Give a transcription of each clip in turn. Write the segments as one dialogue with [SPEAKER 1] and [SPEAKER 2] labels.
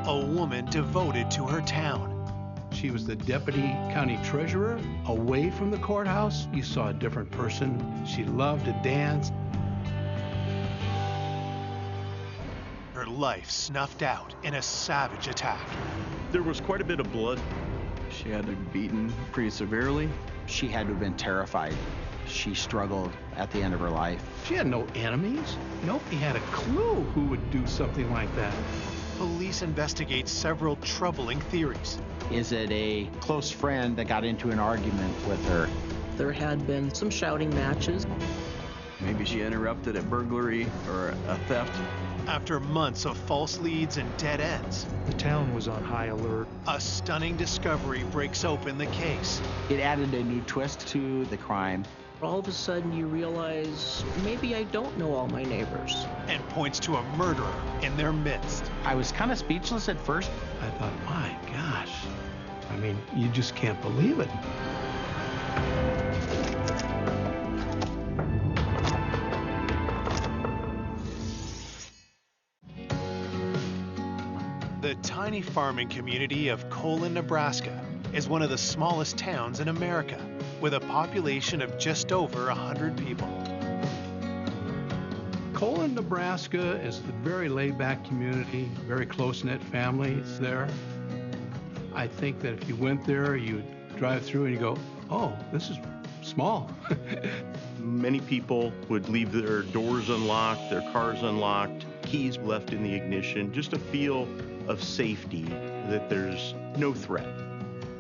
[SPEAKER 1] a woman devoted to her town.
[SPEAKER 2] She was the deputy county treasurer. Away from the courthouse, you saw a different person. She loved to dance.
[SPEAKER 1] Her life snuffed out in a savage attack.
[SPEAKER 3] There was quite a bit of blood.
[SPEAKER 4] She had been beaten pretty severely.
[SPEAKER 5] She had to have been terrified. She struggled at the end of her life.
[SPEAKER 2] She had no enemies. Nobody had a clue who would do something like that.
[SPEAKER 1] Police investigate several troubling theories.
[SPEAKER 5] Is it a close friend that got into an argument with her?
[SPEAKER 6] There had been some shouting matches.
[SPEAKER 4] Maybe she interrupted a burglary or a theft.
[SPEAKER 1] After months of false leads and dead ends,
[SPEAKER 7] the town was on high alert.
[SPEAKER 1] A stunning discovery breaks open the case.
[SPEAKER 5] It added a new twist to the crime.
[SPEAKER 6] All of a sudden you realize, maybe I don't know all my neighbors.
[SPEAKER 1] And points to a murderer in their midst.
[SPEAKER 5] I was kind of speechless at first.
[SPEAKER 2] I thought, my gosh, I mean, you just can't believe it.
[SPEAKER 1] The tiny farming community of Colon, Nebraska is one of the smallest towns in America, with a population of just over 100 people.
[SPEAKER 2] Colon, Nebraska is a very laid-back community, very close-knit families there. I think that if you went there, you'd drive through and you go, oh, this is small.
[SPEAKER 3] Many people would leave their doors unlocked, their cars unlocked, keys left in the ignition, just a feel of safety, that there's no threat.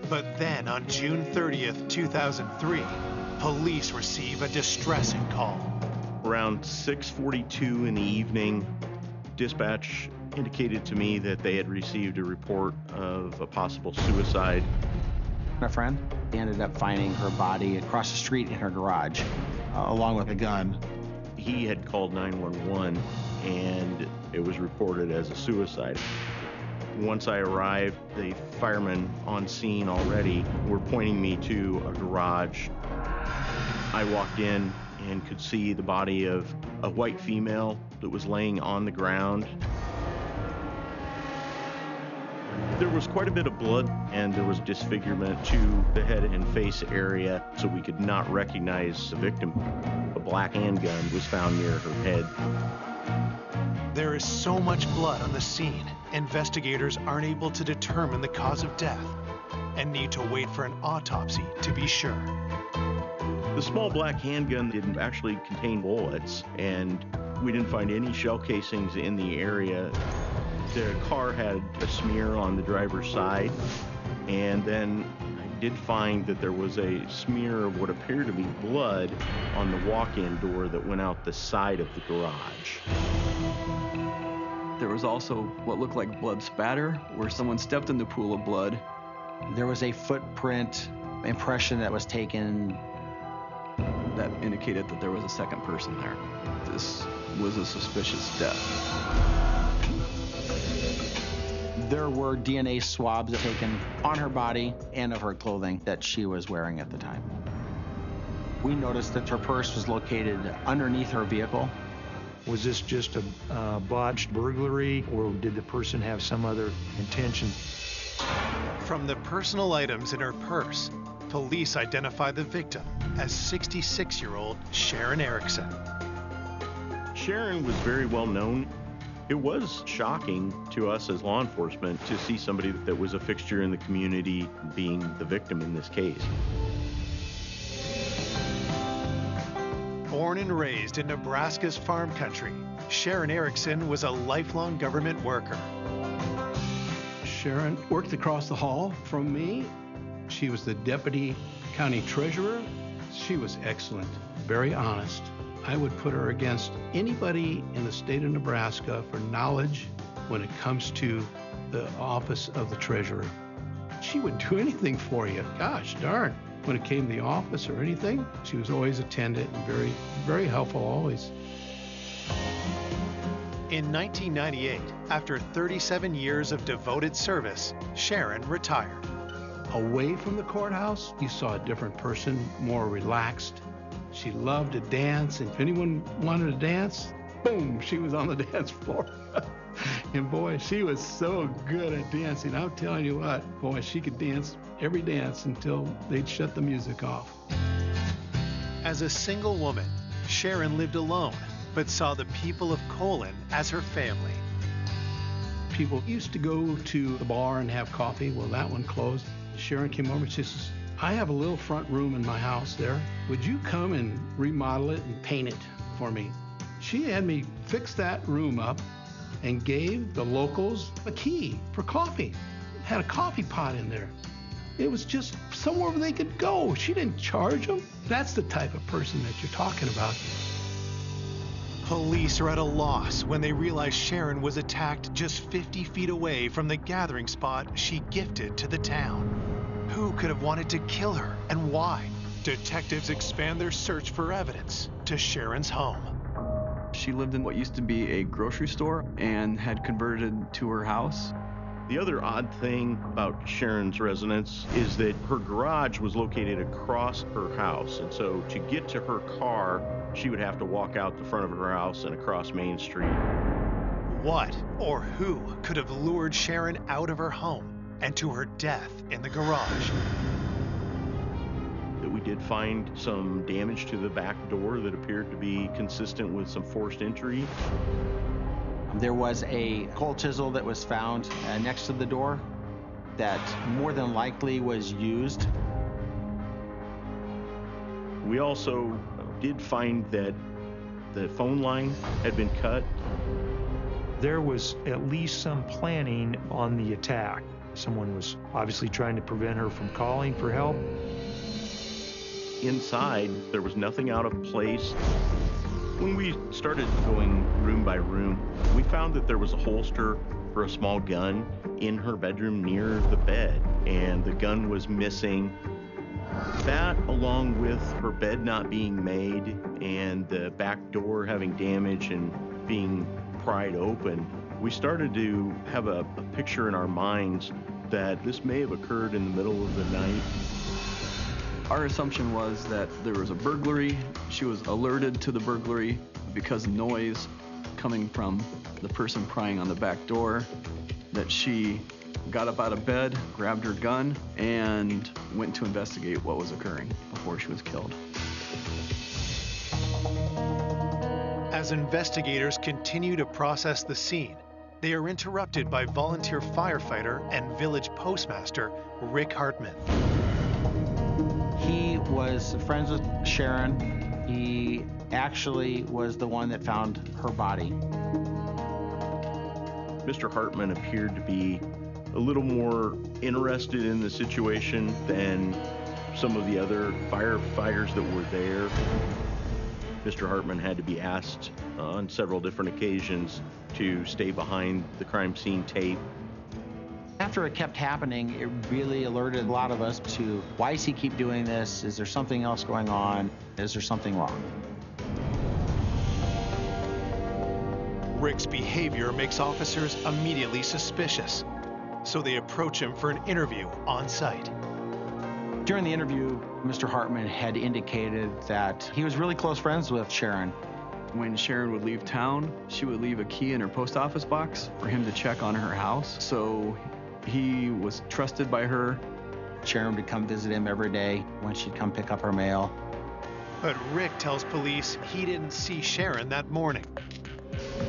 [SPEAKER 1] But then on June 30th, 2003, police receive a distressing call.
[SPEAKER 3] Around 6:42 in the evening, dispatch indicated to me that they had received a report of a possible suicide.
[SPEAKER 5] My friend ended up finding her body across the street in her garage, along with a gun.
[SPEAKER 3] He had called 911 and it was reported as a suicide. Once I arrived, the firemen on scene already were pointing me to a garage. I walked in and could see the body of a white female that was laying on the ground. There was quite a bit of blood and there was disfigurement to the head and face area, so we could not recognize the victim. A black handgun was found near her head.
[SPEAKER 1] There is so much blood on the scene, investigators aren't able to determine the cause of death and need to wait for an autopsy to be sure.
[SPEAKER 3] The small black handgun didn't actually contain bullets, and we didn't find any shell casings in the area. The car had a smear on the driver's side, and then I did find that there was a smear of what appeared to be blood on the walk-in door that went out the side of the garage.
[SPEAKER 4] There was also what looked like blood spatter, where someone stepped in the pool of blood.
[SPEAKER 5] There was a footprint impression that was taken
[SPEAKER 4] that indicated that there was a second person there. This was a suspicious death.
[SPEAKER 5] There were DNA swabs taken on her body and of her clothing that she was wearing at the time. We noticed that her purse was located underneath her vehicle.
[SPEAKER 7] Was this just a botched burglary, or did the person have some other intention?
[SPEAKER 1] From the personal items in her purse, police identify the victim as 66-year-old Sharon Erickson.
[SPEAKER 3] Sharon was very well known. It was shocking to us as law enforcement to see somebody that was a fixture in the community being the victim in this case.
[SPEAKER 1] Born and raised in Nebraska's farm country, Sharon Erickson was a lifelong government worker.
[SPEAKER 2] Sharon worked across the hall from me. She was the deputy county treasurer. She was excellent, very honest. I would put her against anybody in the state of Nebraska for knowledge when it comes to the office of the treasurer. She would do anything for you. Gosh darn. When it came to the office or anything, she was always attendant and very, very helpful always.
[SPEAKER 1] In 1998, after 37 years of devoted service, Sharon retired.
[SPEAKER 2] Away from the courthouse, you saw a different person, more relaxed. She loved to dance, and if anyone wanted to dance, boom, she was on the dance floor. And boy, she was so good at dancing. I'm telling you what, boy, she could dance every dance until they'd shut the music off.
[SPEAKER 1] As a single woman, Sharon lived alone, but saw the people of Colon as her family.
[SPEAKER 2] People used to go to the bar and have coffee. Well, that one closed. Sharon came over and she says, I have a little front room in my house there. Would you come and remodel it and paint it for me? She had me fix that room up and gave the locals a key for coffee. Had a coffee pot in there. It was just somewhere where they could go. She didn't charge them. That's the type of person that you're talking about.
[SPEAKER 1] Police are at a loss when they realize Sharon was attacked just 50 feet away from the gathering spot she gifted to the town. Who could have wanted to kill her and why? Detectives expand their search for evidence to Sharon's home.
[SPEAKER 4] She lived in what used to be a grocery store and had converted to her house.
[SPEAKER 3] The other odd thing about Sharon's residence is that her garage was located across her house. And so to get to her car, she would have to walk out the front of her house and across Main Street.
[SPEAKER 1] What or who could have lured Sharon out of her home and to her death in the garage?
[SPEAKER 3] We did find some damage to the back door that appeared to be consistent with some forced entry.
[SPEAKER 5] There was a coal chisel that was found next to the door that more than likely was used.
[SPEAKER 3] We also did find that the phone line had been cut.
[SPEAKER 7] There was at least some planning on the attack. Someone was obviously trying to prevent her from calling for help.
[SPEAKER 3] Inside, there was nothing out of place. When we started going room by room, we found that there was a holster for a small gun in her bedroom near the bed, and the gun was missing. That, along with her bed not being made and the back door having damage and being pried open, we started to have a picture in our minds that this may have occurred in the middle of the night.
[SPEAKER 4] Our assumption was that there was a burglary. She was alerted to the burglary because of noise coming from the person prying on the back door, that she got up out of bed, grabbed her gun, and went to investigate what was occurring before she was killed.
[SPEAKER 1] As investigators continue to process the scene, they are interrupted by volunteer firefighter and village postmaster Rick Hartman.
[SPEAKER 5] He was friends with Sharon. He actually was the one that found her body.
[SPEAKER 3] Mr. Hartman appeared to be a little more interested in the situation than some of the other firefighters that were there. Mr. Hartman had to be asked on several different occasions to stay behind the crime scene tape.
[SPEAKER 5] After it kept happening, it really alerted a lot of us to, why does he keep doing this? Is there something else going on? Is there something wrong?
[SPEAKER 1] Rick's behavior makes officers immediately suspicious, so they approach him for an interview on site.
[SPEAKER 5] During the interview, Mr. Hartman had indicated that he was really close friends with Sharon.
[SPEAKER 4] When Sharon would leave town, she would leave a key in her post office box for him to check on her house. So he was trusted by her.
[SPEAKER 5] Sharon would come visit him every day when she'd come pick up her mail.
[SPEAKER 1] But Rick tells police he didn't see Sharon that morning.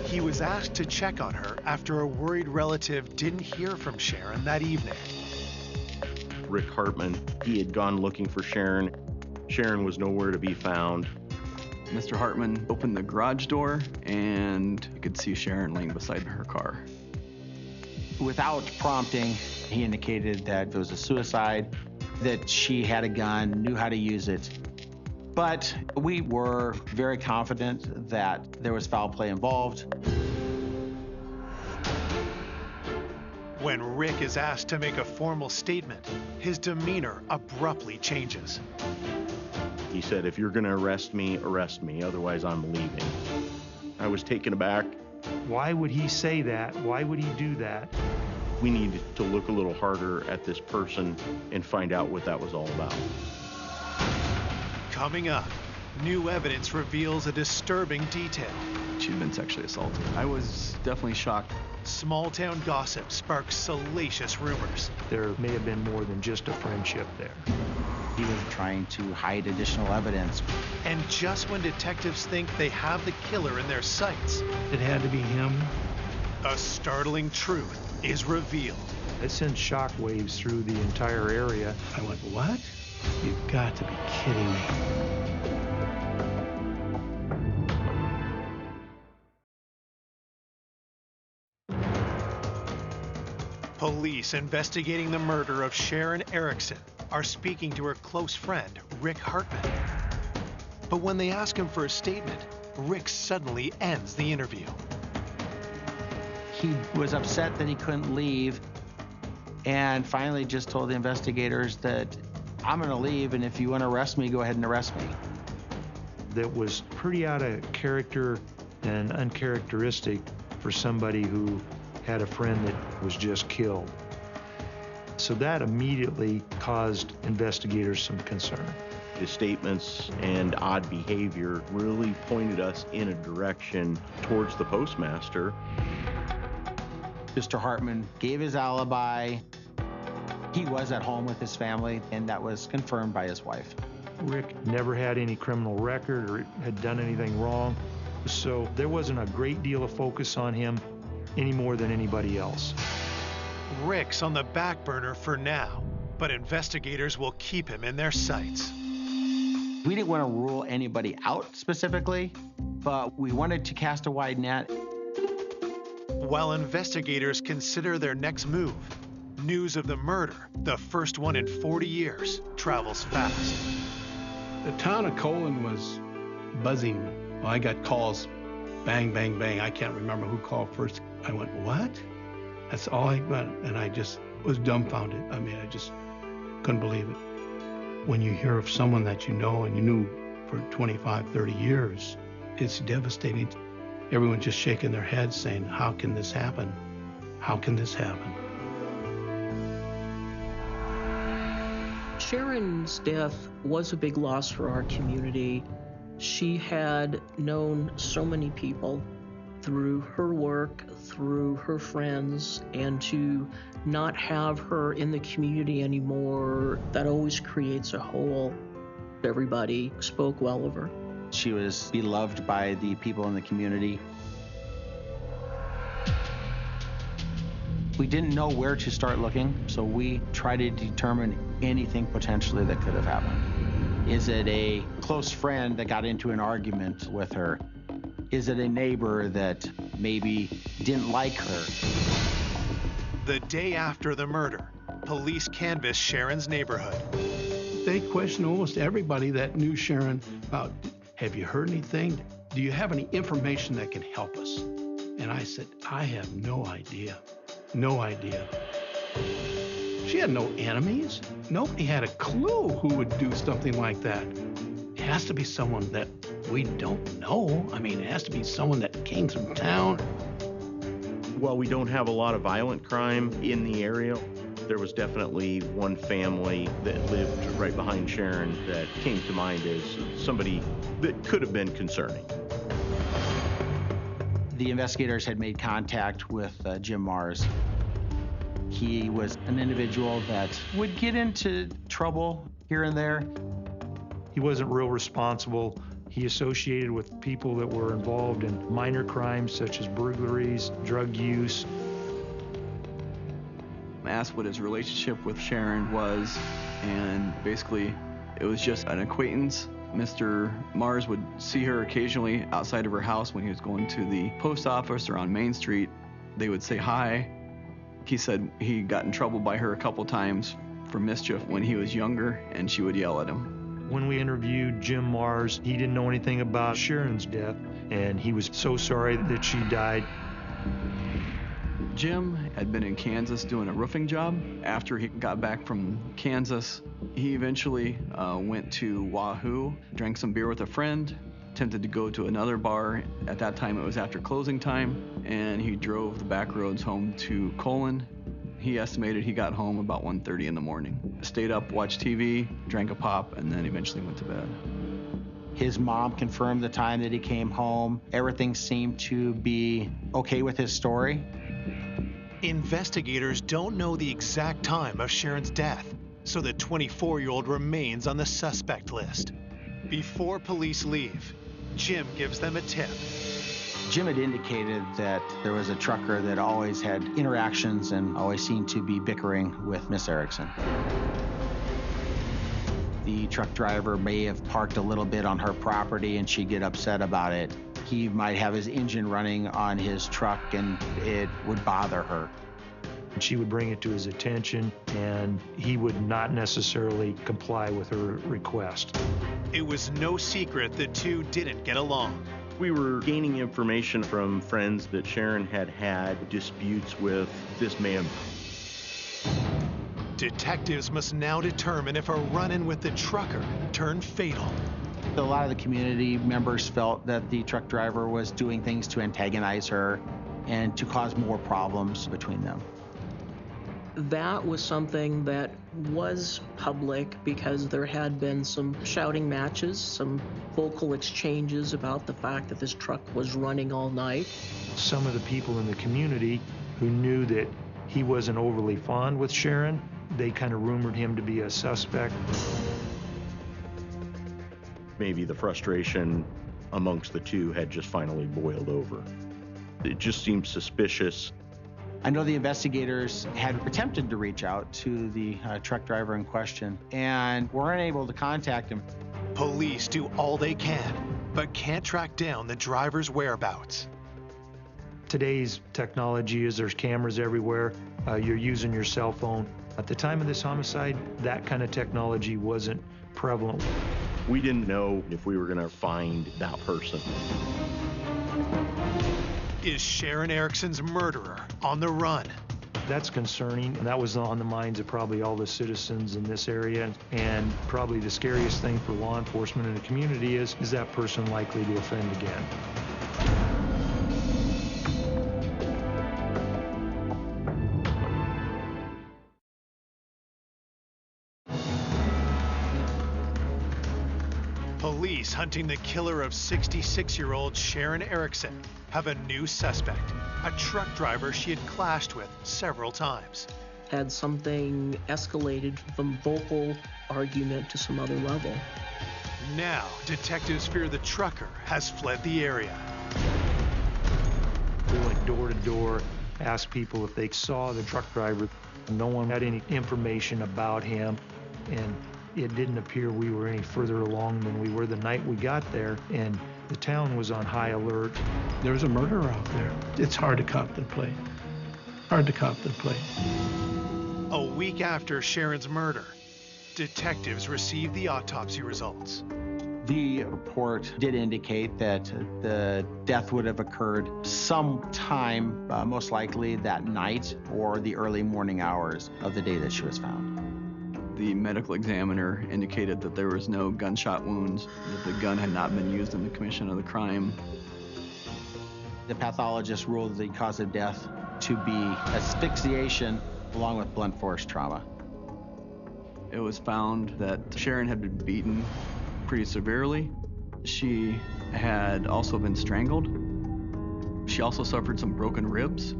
[SPEAKER 1] He was asked to check on her after a worried relative didn't hear from Sharon that evening.
[SPEAKER 3] Rick Hartman, he had gone looking for Sharon. Sharon was nowhere to be found.
[SPEAKER 4] Mr. Hartman opened the garage door and you could see Sharon laying beside her car.
[SPEAKER 5] Without prompting, he indicated that it was a suicide, that she had a gun, knew how to use it. But we were very confident that there was foul play involved.
[SPEAKER 1] When Rick is asked to make a formal statement, his demeanor abruptly changes.
[SPEAKER 3] He said, if you're going to arrest me, otherwise I'm leaving. I was taken aback.
[SPEAKER 7] Why would he say that? Why would he do that?
[SPEAKER 3] We needed to look a little harder at this person and find out what that was all about.
[SPEAKER 1] Coming up, New evidence reveals a disturbing detail.
[SPEAKER 4] She'd been sexually assaulted. I was definitely shocked.
[SPEAKER 1] Small-town gossip sparks salacious rumors.
[SPEAKER 7] There may have been more than just a friendship there.
[SPEAKER 5] He was trying to hide additional evidence.
[SPEAKER 1] And just when detectives think they have the killer in their sights,
[SPEAKER 2] It had to be him.
[SPEAKER 1] a startling truth is revealed.
[SPEAKER 7] It sent shockwaves through the entire area.
[SPEAKER 2] I went, what? You've got to be kidding me.
[SPEAKER 1] Police investigating the murder of Sharon Erickson are speaking to her close friend, Rick Hartman. But when they ask him for a statement, Rick suddenly ends the interview.
[SPEAKER 5] He was upset that he couldn't leave and finally just told the investigators that I'm going to leave, and if you want to arrest me, go ahead and arrest me.
[SPEAKER 7] That was pretty out of character and uncharacteristic for somebody who had a friend that was just killed. So that immediately caused investigators some concern.
[SPEAKER 3] His statements and odd behavior really pointed us in a direction towards the postmaster.
[SPEAKER 5] Mr. Hartman gave his alibi. He was at home with his family, and that was confirmed by his wife.
[SPEAKER 7] Rick never had any criminal record or had done anything wrong, so there wasn't a great deal of focus on him any more than anybody else.
[SPEAKER 1] Rick's on the back burner for now, but investigators will keep him in their sights.
[SPEAKER 5] We didn't want to rule anybody out specifically, but we wanted to cast a wide net.
[SPEAKER 1] While investigators consider their next move, news of the murder, the first one in 40 years, travels fast.
[SPEAKER 2] The town of Colon was buzzing. Well, I got calls, bang, bang, bang. I can't remember who called first. I went, what? That's all I got, and I just was dumbfounded. I mean, I just couldn't believe it. When you hear of someone that you know and you knew for 25, 30 years, it's devastating. Everyone's just shaking their heads saying, how can this happen? How can this happen?
[SPEAKER 6] Sharon's death was a big loss for our community. She had known so many people through her work, through her friends, and to not have her in the community anymore, that always creates a hole. Everybody spoke well of her.
[SPEAKER 5] She was beloved by the people in the community. We didn't know where to start looking, so we tried to determine anything potentially that could have happened. Is it a close friend that got into an argument with her? Is it a neighbor that maybe didn't like her?
[SPEAKER 1] The day after the murder, police canvass Sharon's neighborhood.
[SPEAKER 2] They questioned almost everybody that knew Sharon about, have you heard anything? Do you have any information that can help us? And I said, I have no idea. No idea. She had no enemies. Nobody had a clue who would do something like that. It has to be someone that we don't know. I mean, it has to be someone that came from town.
[SPEAKER 3] While we don't have a lot of violent crime in the area, there was definitely one family that lived right behind Sharon that came to mind as somebody that could have been concerning.
[SPEAKER 5] The investigators had made contact with Jim Mars. He was an individual that would get into trouble here and there.
[SPEAKER 7] He wasn't real responsible. He associated with people that were involved in minor crimes such as burglaries, drug use.
[SPEAKER 4] Asked what his relationship with Sharon was, and basically it was just an acquaintance. Mr. Mars would see her occasionally outside of her house when he was going to the post office or on Main Street. They would say hi. He said he got in trouble by her a couple times for mischief when he was younger, and she would yell at him.
[SPEAKER 7] When we interviewed Jim Mars, he didn't know anything about Sharon's death, and he was so sorry that she died.
[SPEAKER 4] Jim had been in Kansas doing a roofing job. After he got back from Kansas, he eventually went to Wahoo, drank some beer with a friend, attempted to go to another bar. At that time, it was after closing time, and he drove the back roads home to Colon. He estimated he got home about 1:30 in the morning. Stayed up, watched TV, drank a pop, and then eventually went to bed.
[SPEAKER 5] His mom confirmed the time that he came home. Everything seemed to be okay with his story.
[SPEAKER 1] Investigators don't know the exact time of Sharon's death, so the 24-year-old remains on the suspect list. Before police leave, Jim gives them a tip.
[SPEAKER 5] Jim had indicated that there was a trucker that always had interactions and always seemed to be bickering with Miss Erickson. The truck driver may have parked a little bit on her property and she'd get upset about it. He might have his engine running on his truck and it would bother her.
[SPEAKER 7] She would bring it to his attention and he would not necessarily comply with her request.
[SPEAKER 1] It was no secret the two didn't get along.
[SPEAKER 3] We were gaining information from friends that Sharon had had disputes with this man.
[SPEAKER 1] Detectives must now determine if a run-in with the trucker turned fatal.
[SPEAKER 5] A lot of the community members felt that the truck driver was doing things to antagonize her and to cause more problems between them.
[SPEAKER 6] That was something that was public because there had been some shouting matches, some vocal exchanges about the fact that this truck was running all night.
[SPEAKER 7] Some of the people in the community who knew that he wasn't overly fond with Sharon, they kind of rumored him to be a suspect.
[SPEAKER 3] Maybe the frustration amongst the two had just finally boiled over. It just seemed suspicious.
[SPEAKER 5] I know the investigators had attempted to reach out to the truck driver in question and were unable to contact him.
[SPEAKER 1] Police do all they can, but can't track down the driver's whereabouts.
[SPEAKER 7] Today's technology is there's cameras everywhere. You're using your cell phone. At the time of this homicide, that kind of technology wasn't prevalent.
[SPEAKER 3] We didn't know if we were going to find that person.
[SPEAKER 1] Is Sharon Erickson's murderer on the run?
[SPEAKER 7] That's concerning, and that was on the minds of probably all the citizens in this area. And probably the scariest thing for law enforcement in the community is that person likely to offend again?
[SPEAKER 1] Police hunting the killer of 66-year-old Sharon Erickson have a new suspect, a truck driver she had clashed with several times.
[SPEAKER 6] Had something escalated from vocal argument to some other level.
[SPEAKER 1] Now, detectives fear the trucker has fled the area.
[SPEAKER 7] We went door to door, asked people if they saw the truck driver. No one had any information about him, and it didn't appear we were any further along than we were the night we got there, and the town was on high alert.
[SPEAKER 2] There's a murderer out there. It's hard to contemplate. Hard to contemplate.
[SPEAKER 1] A week after Sharon's murder, detectives received the autopsy results.
[SPEAKER 5] The report did indicate that the death would have occurred sometime, most likely that night or the early morning hours of the day that she was found.
[SPEAKER 4] The medical examiner indicated that there was no gunshot wounds, that the gun had not been used in the commission of the crime.
[SPEAKER 5] The pathologist ruled the cause of death to be asphyxiation along with blunt force trauma.
[SPEAKER 4] It was found that Sharon had been beaten pretty severely. She had also been strangled. She also suffered some broken ribs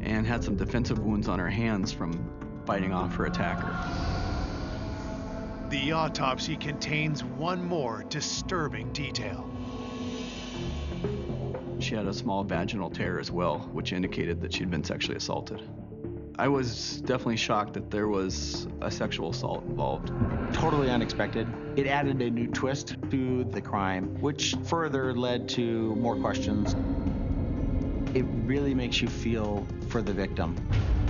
[SPEAKER 4] and had some defensive wounds on her hands from fighting off her attacker.
[SPEAKER 1] The autopsy contains one more disturbing detail.
[SPEAKER 4] She had a small vaginal tear as well, which indicated that she'd been sexually assaulted. I was definitely shocked that there was a sexual assault involved.
[SPEAKER 5] Totally unexpected. It added a new twist to the crime, which further led to more questions. It really makes you feel for the victim.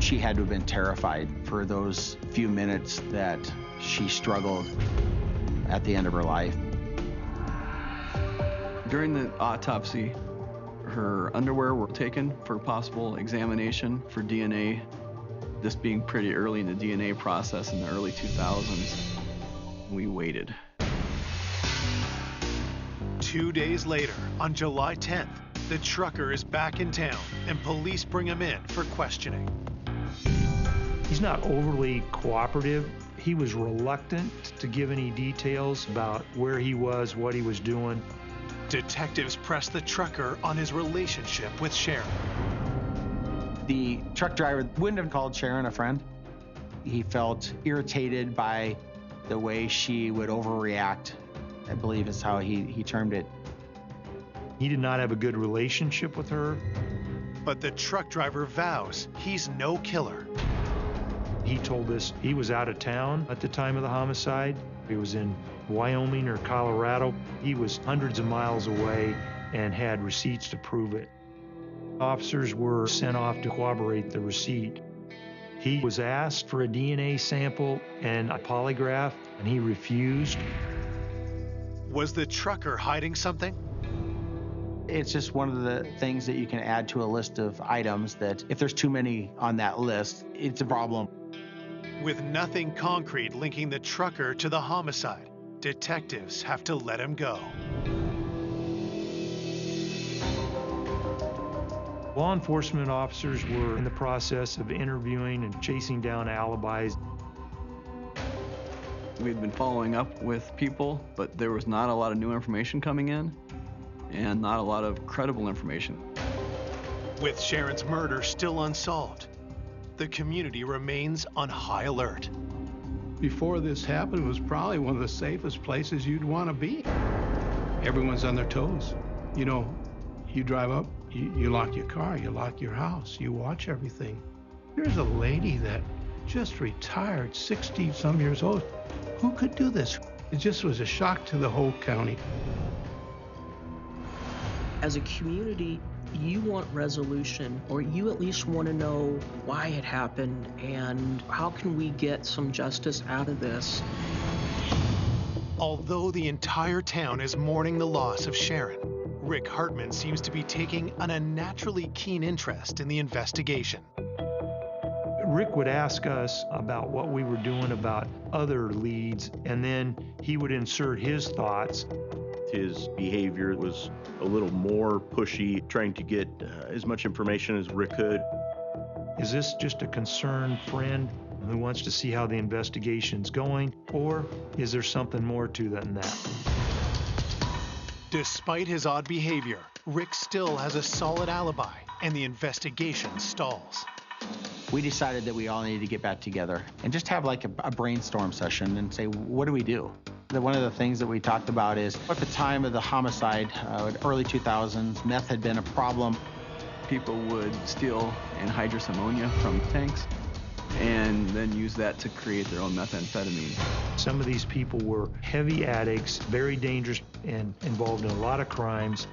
[SPEAKER 5] She had to have been terrified for those few minutes that she struggled at the end of her life.
[SPEAKER 4] During the autopsy, her underwear were taken for possible examination for DNA. This being pretty early in the DNA process in the early 2000s, we waited.
[SPEAKER 1] 2 days later, on July 10th, the trucker is back in town and police bring him in for questioning.
[SPEAKER 7] He's not overly cooperative. He was reluctant to give any details about where he was, what he was doing.
[SPEAKER 1] Detectives pressed the trucker on his relationship with Sharon.
[SPEAKER 5] The truck driver wouldn't have called Sharon a friend. He felt irritated by the way she would overreact, I believe is how he termed it.
[SPEAKER 7] He did not have a good relationship with her.
[SPEAKER 1] But the truck driver vows he's no killer.
[SPEAKER 7] He told us he was out of town at the time of the homicide. He was in Wyoming or Colorado. He was hundreds of miles away and had receipts to prove it. Officers were sent off to corroborate the receipt. He was asked for a DNA sample and a polygraph, and he refused.
[SPEAKER 1] Was the trucker hiding something?
[SPEAKER 5] It's just one of the things that you can add to a list of items that if there's too many on that list, it's a problem.
[SPEAKER 1] With nothing concrete linking the trucker to the homicide, detectives have to let him go.
[SPEAKER 7] Law enforcement officers were in the process of interviewing and chasing down alibis.
[SPEAKER 4] We'd been following up with people, but there was not a lot of new information coming in and not a lot of credible information.
[SPEAKER 1] With Sharon's murder still unsolved, the community remains on high alert.
[SPEAKER 2] Before this happened, it was probably one of the safest places you'd want to be. Everyone's on their toes. You know, you drive up, you lock your car, you lock your house, you watch everything. Here's a lady that just retired, 60-some years old. Who could do this? It just was a shock to the whole county.
[SPEAKER 6] As a community, you want resolution, or you at least want to know why it happened and how can we get some justice out of this.
[SPEAKER 1] Although the entire town is mourning the loss of Sharon, Rick Hartman seems to be taking an unnaturally keen interest in the investigation.
[SPEAKER 7] Rick would ask us about what we were doing about other leads, and then he would insert his thoughts.
[SPEAKER 3] His behavior was a little more pushy, trying to get as much information as Rick could.
[SPEAKER 7] Is this just a concerned friend who wants to see how the investigation's going, or is there something more to than that?
[SPEAKER 1] Despite his odd behavior, Rick still has a solid alibi, and the investigation stalls.
[SPEAKER 5] We decided that we all needed to get back together and just have like a brainstorm session and say, what do we do? One of the things that we talked about is at the time of the homicide, early 2000s, meth had been a problem.
[SPEAKER 4] People would steal anhydrous ammonia from tanks and then use that to create their own methamphetamine.
[SPEAKER 7] Some of these people were heavy addicts, very dangerous, and involved in a lot of crimes.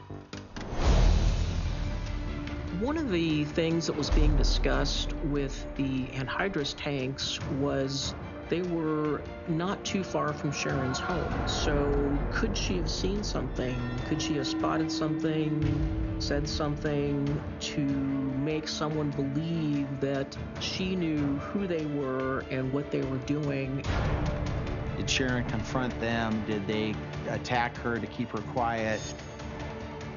[SPEAKER 6] One of the things that was being discussed with the anhydrous tanks was they were not too far from Sharon's home. So could she have seen something? Could she have spotted something, said something to make someone believe that she knew who they were and what they were doing?
[SPEAKER 5] Did Sharon confront them? Did they attack her to keep her quiet?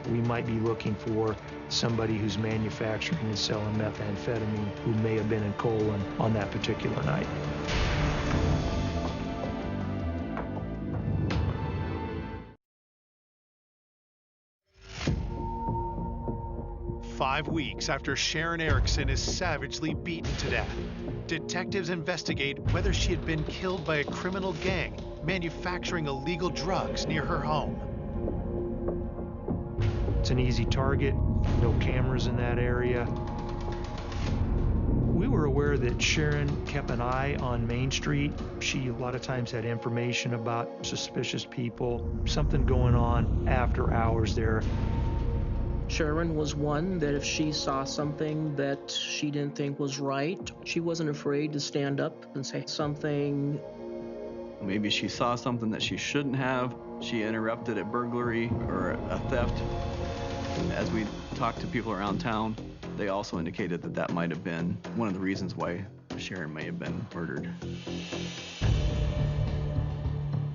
[SPEAKER 7] We might be looking for somebody who's manufacturing and selling methamphetamine who may have been in Colon on that particular night.
[SPEAKER 1] "5 weeks after Sharon Erickson is savagely beaten to death, detectives investigate whether she had been killed by a criminal gang manufacturing illegal drugs near her home.
[SPEAKER 7] It's an easy target, no cameras in that area. We were aware that Sharon kept an eye on Main Street. She a lot of times had information about suspicious people, something going on after hours there.
[SPEAKER 6] Sharon was one that if she saw something that she didn't think was right, she wasn't afraid to stand up and say something.
[SPEAKER 4] Maybe she saw something that she shouldn't have. She interrupted a burglary or a theft. As we talked to people around town, they also indicated that that might have been one of the reasons why Sharon may have been murdered.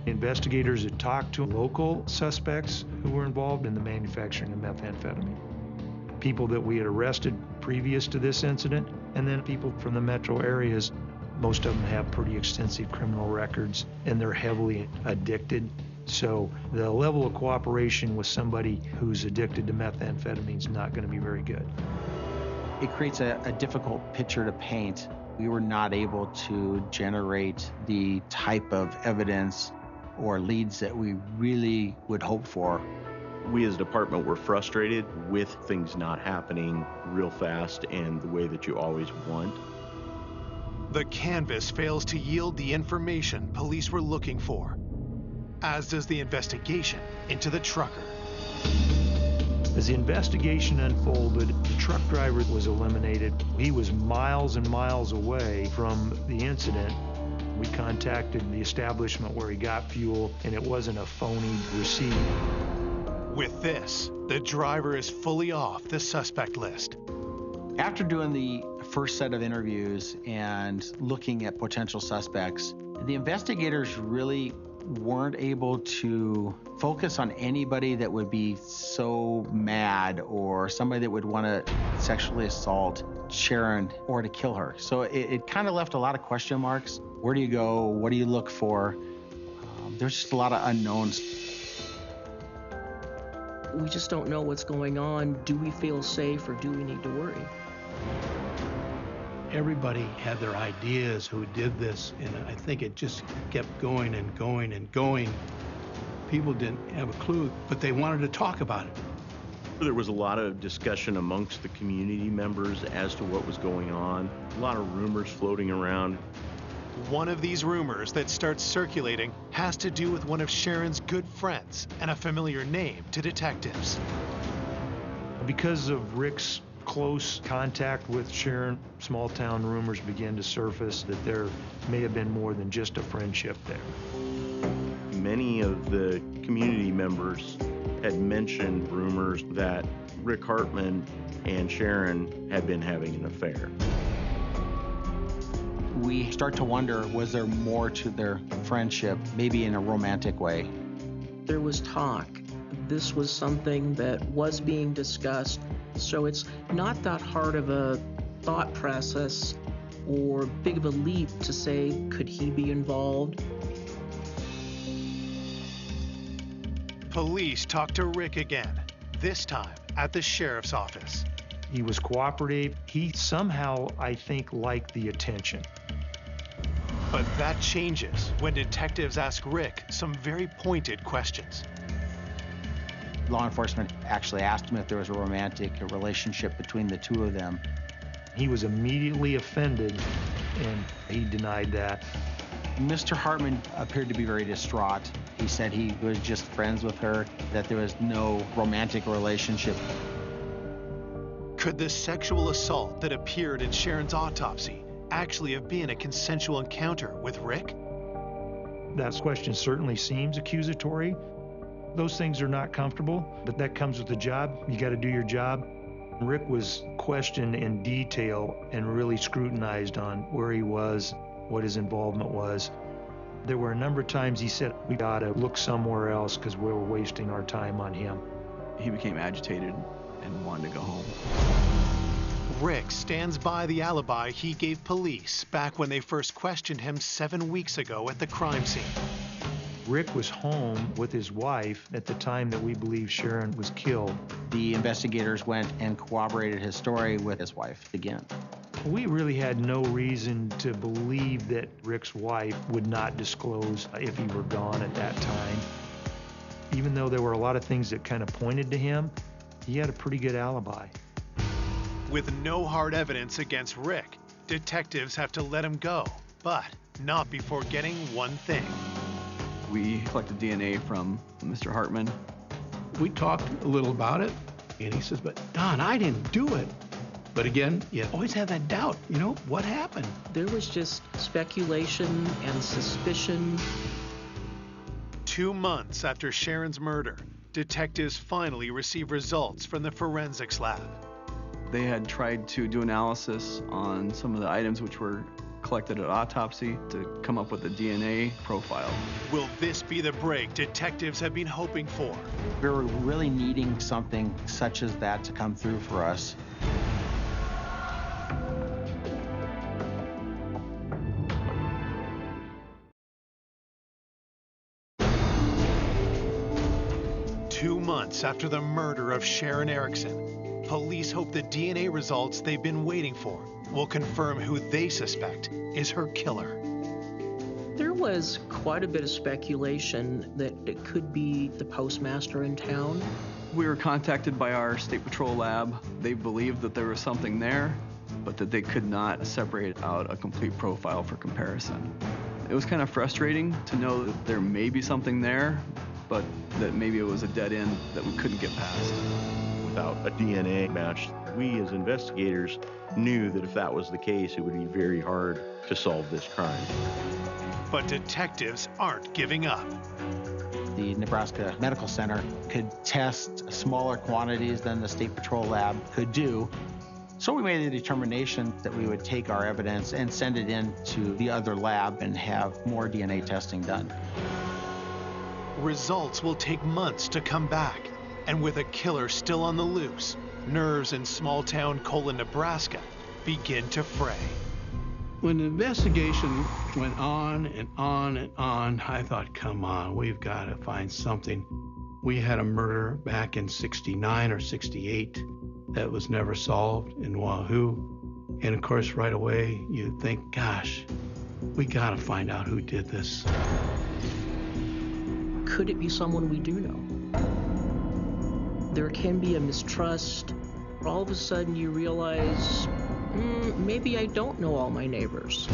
[SPEAKER 7] Investigators had talked to local suspects who were involved in the manufacturing of methamphetamine. People that we had arrested previous to this incident, and then people from the metro areas. Most of them have pretty extensive criminal records, and they're heavily addicted. So the level of cooperation with somebody who's addicted to methamphetamine is not going to be very good.
[SPEAKER 5] It creates a difficult picture to paint. We were not able to generate the type of evidence or leads that we really would hope for.
[SPEAKER 3] We as a department were frustrated with things not happening real fast and the way that you always want.
[SPEAKER 1] The canvas fails to yield the information police were looking for, as does the investigation into the trucker.
[SPEAKER 7] As the investigation unfolded, the truck driver was eliminated. He was miles and miles away from the incident. We contacted the establishment where he got fuel, and it wasn't a phony receipt.
[SPEAKER 1] With this, the driver is fully off the suspect list.
[SPEAKER 5] After doing the first set of interviews and looking at potential suspects, the investigators really weren't able to focus on anybody that would be so mad or somebody that would want to sexually assault Sharon or to kill her. So it kind of left a lot of question marks. Where do you go? What do you look for? There's just a lot of unknowns.
[SPEAKER 6] We just don't know what's going on. Do we feel safe or do we need to worry?
[SPEAKER 2] Everybody had their ideas who did this, and I think it just kept going and going and going. People didn't have a clue, but they wanted to talk about it.
[SPEAKER 3] There was a lot of discussion amongst the community members as to what was going on, a lot of rumors floating around.
[SPEAKER 1] One of these rumors that starts circulating has to do with one of Sharon's good friends and a familiar name to detectives.
[SPEAKER 7] Because of Rick's close contact with Sharon, small town rumors began to surface that there may have been more than just a friendship there.
[SPEAKER 3] Many of the community members had mentioned rumors that Rick Hartman and Sharon had been having an affair.
[SPEAKER 5] We start to wonder, was there more to their friendship, maybe in a romantic way?
[SPEAKER 6] There was talk. This was something that was being discussed. So it's not that hard of a thought process or big of a leap to say, could he be involved?
[SPEAKER 1] Police talked to Rick again, this time at the sheriff's office.
[SPEAKER 7] He was cooperative. He somehow, I think, liked the attention.
[SPEAKER 1] But that changes when detectives ask Rick some very pointed questions.
[SPEAKER 5] Law enforcement actually asked him if there was a romantic relationship between the two of them.
[SPEAKER 7] He was immediately offended, and he denied that.
[SPEAKER 5] Mr. Hartman appeared to be very distraught. He said he was just friends with her, that there was no romantic relationship.
[SPEAKER 1] Could the sexual assault that appeared in Sharon's autopsy actually have been a consensual encounter with Rick?
[SPEAKER 7] That question certainly seems accusatory. Those things are not comfortable, but that comes with the job. You got to do your job. Rick was questioned in detail and really scrutinized on where he was, what his involvement was. There were a number of times he said, we got to look somewhere else because we were wasting our time on him.
[SPEAKER 4] He became agitated and wanted to go home.
[SPEAKER 1] Rick stands by the alibi he gave police back when they first questioned him 7 weeks ago at the crime scene.
[SPEAKER 7] Rick was home with his wife at the time that we believe Sharon was killed.
[SPEAKER 5] The investigators went and corroborated his story with his wife again.
[SPEAKER 7] We really had no reason to believe that Rick's wife would not disclose if he were gone at that time. Even though there were a lot of things that kind of pointed to him, he had a pretty good alibi.
[SPEAKER 1] With no hard evidence against Rick, detectives have to let him go, but not before getting one thing.
[SPEAKER 4] We collected DNA from Mr. Hartman.
[SPEAKER 2] We talked a little about it, and he says, but Don, I didn't do it. But again, you always have that doubt, what happened?
[SPEAKER 6] There was just speculation and suspicion.
[SPEAKER 1] 2 months after Sharon's murder, detectives finally receive results from the forensics lab.
[SPEAKER 4] They had tried to do analysis on some of the items which were collected at autopsy to come up with a DNA profile.
[SPEAKER 1] Will this be the break detectives have been hoping for?
[SPEAKER 5] We were really needing something such as that to come through for us.
[SPEAKER 1] 2 months after the murder of Sharon Erickson, police hope the DNA results they've been waiting for will confirm who they suspect is her killer.
[SPEAKER 6] There was quite a bit of speculation that it could be the postmaster in town.
[SPEAKER 4] We were contacted by our State Patrol lab. They believed that there was something there, but that they could not separate out a complete profile for comparison. It was kind of frustrating to know that there may be something there, but that maybe it was a dead end that we couldn't get past.
[SPEAKER 3] Without a DNA match, we as investigators knew that if that was the case, it would be very hard to solve this crime.
[SPEAKER 1] But detectives aren't giving up.
[SPEAKER 5] The Nebraska Medical Center could test smaller quantities than the State Patrol lab could do. So we made the determination that we would take our evidence and send it in to the other lab and have more DNA testing done.
[SPEAKER 1] Results will take months to come back, and with a killer still on the loose, nerves in small-town Colon, Nebraska begin to fray.
[SPEAKER 2] When the investigation went on and on and on, I thought, come on, we've got to find something. We had a murder back in 69 or 68 that was never solved in Wahoo. And of course, right away, you think, gosh, we got to find out who did this.
[SPEAKER 6] Could it be someone we do know? There can be a mistrust. All of a sudden you realize, maybe I don't know all my neighbors.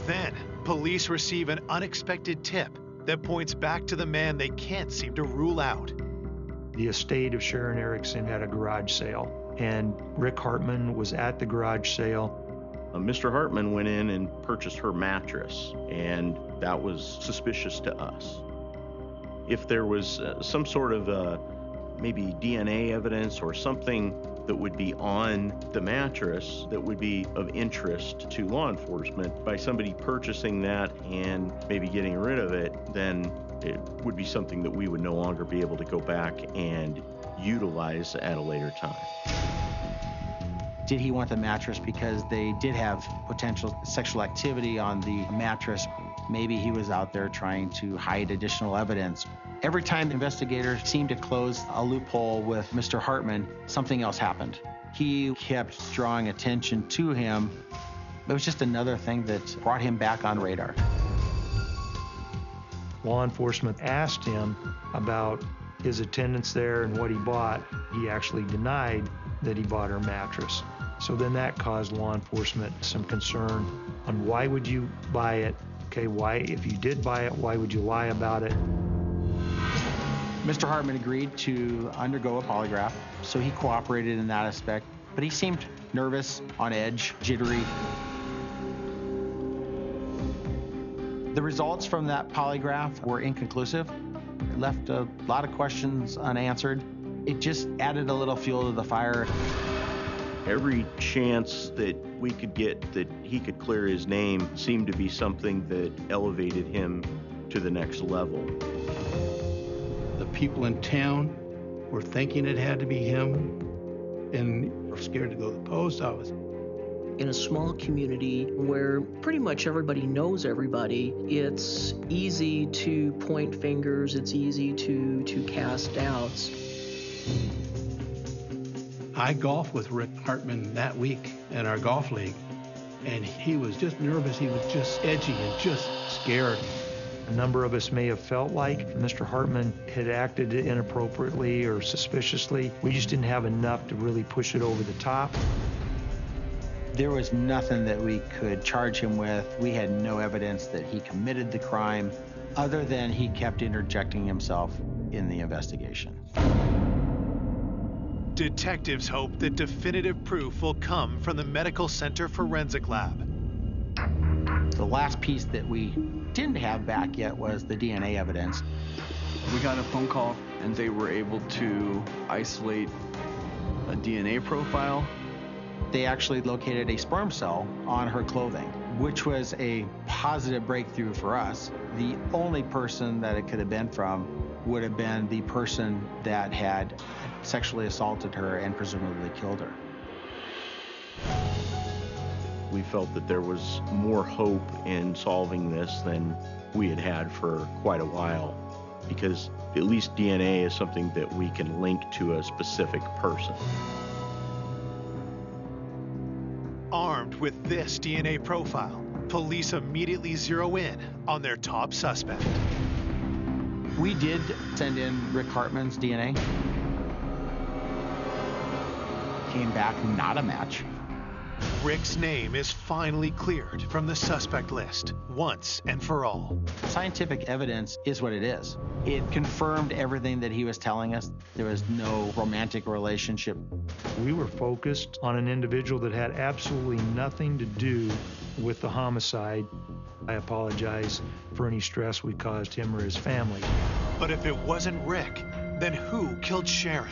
[SPEAKER 1] Then, police receive an unexpected tip that points back to the man they can't seem to rule out.
[SPEAKER 7] The estate of Sharon Erickson had a garage sale, and Rick Hartman was at the garage sale.
[SPEAKER 3] Mr. Hartman went in and purchased her mattress, and that was suspicious to us. If there was some sort of maybe DNA evidence or something that would be on the mattress that would be of interest to law enforcement, by somebody purchasing that and maybe getting rid of it, then it would be something that we would no longer be able to go back and utilize at a later time.
[SPEAKER 5] Did he want the mattress because they did have potential sexual activity on the mattress? Maybe he was out there trying to hide additional evidence. Every time investigators seemed to close a loophole with Mr. Hartman, something else happened. He kept drawing attention to him. It was just another thing that brought him back on radar.
[SPEAKER 7] Law enforcement asked him about his attendance there and what he bought. He actually denied that he bought her mattress. So then that caused law enforcement some concern on why would you buy it? Okay, why, if you did buy it, why would you lie about it?
[SPEAKER 5] Mr. Hartman agreed to undergo a polygraph, so he cooperated in that aspect, but he seemed nervous, on edge, jittery. The results from that polygraph were inconclusive. It left a lot of questions unanswered. It just added a little fuel to the fire.
[SPEAKER 3] Every chance that we could get that he could clear his name seemed to be something that elevated him to the next level.
[SPEAKER 2] The people in town were thinking it had to be him and were scared to go to the post office.
[SPEAKER 6] In a small community where pretty much everybody knows everybody, it's easy to point fingers, it's easy to cast doubts.
[SPEAKER 2] I golfed with Rick Hartman that week in our golf league, and he was just nervous. He was just edgy and just scared.
[SPEAKER 7] A number of us may have felt like Mr. Hartman had acted inappropriately or suspiciously. We just didn't have enough to really push it over the top.
[SPEAKER 5] There was nothing that we could charge him with. We had no evidence that he committed the crime, other than he kept interjecting himself in the investigation.
[SPEAKER 1] Detectives hope that definitive proof will come from the Medical Center Forensic Lab.
[SPEAKER 5] The last piece that we didn't have back yet was the DNA evidence.
[SPEAKER 4] We got a phone call, and they were able to isolate a DNA profile.
[SPEAKER 5] They actually located a sperm cell on her clothing, which was a positive breakthrough for us. The only person that it could have been from would have been the person that had sexually assaulted her and presumably killed her.
[SPEAKER 3] We felt that there was more hope in solving this than we had had for quite a while. because at least DNA is something that we can link to a specific person.
[SPEAKER 1] Armed with this DNA profile, police immediately zero in on their top suspect.
[SPEAKER 5] We did send in Rick Hartman's DNA. Came back not a match.
[SPEAKER 1] Rick's name is finally cleared from the suspect list once and for all.
[SPEAKER 5] Scientific evidence is what it is. It confirmed everything that he was telling us. There was no romantic relationship.
[SPEAKER 7] We were focused on an individual that had absolutely nothing to do with the homicide. I apologize for any stress we caused him or his family.
[SPEAKER 1] But if it wasn't Rick, then who killed Sharon?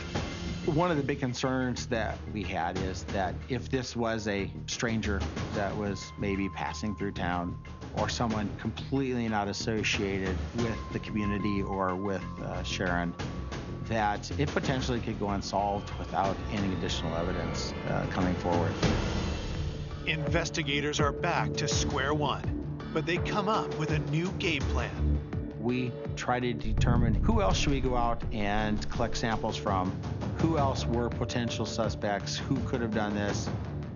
[SPEAKER 5] One of the big concerns that we had is that if this was a stranger that was maybe passing through town, or someone completely not associated with the community or with Sharon, that it potentially could go unsolved without any additional evidence coming forward.
[SPEAKER 1] Investigators are back to square one, but they come up with a new game plan.
[SPEAKER 5] We try to determine who else should we go out and collect samples from, who else were potential suspects, who could have done this,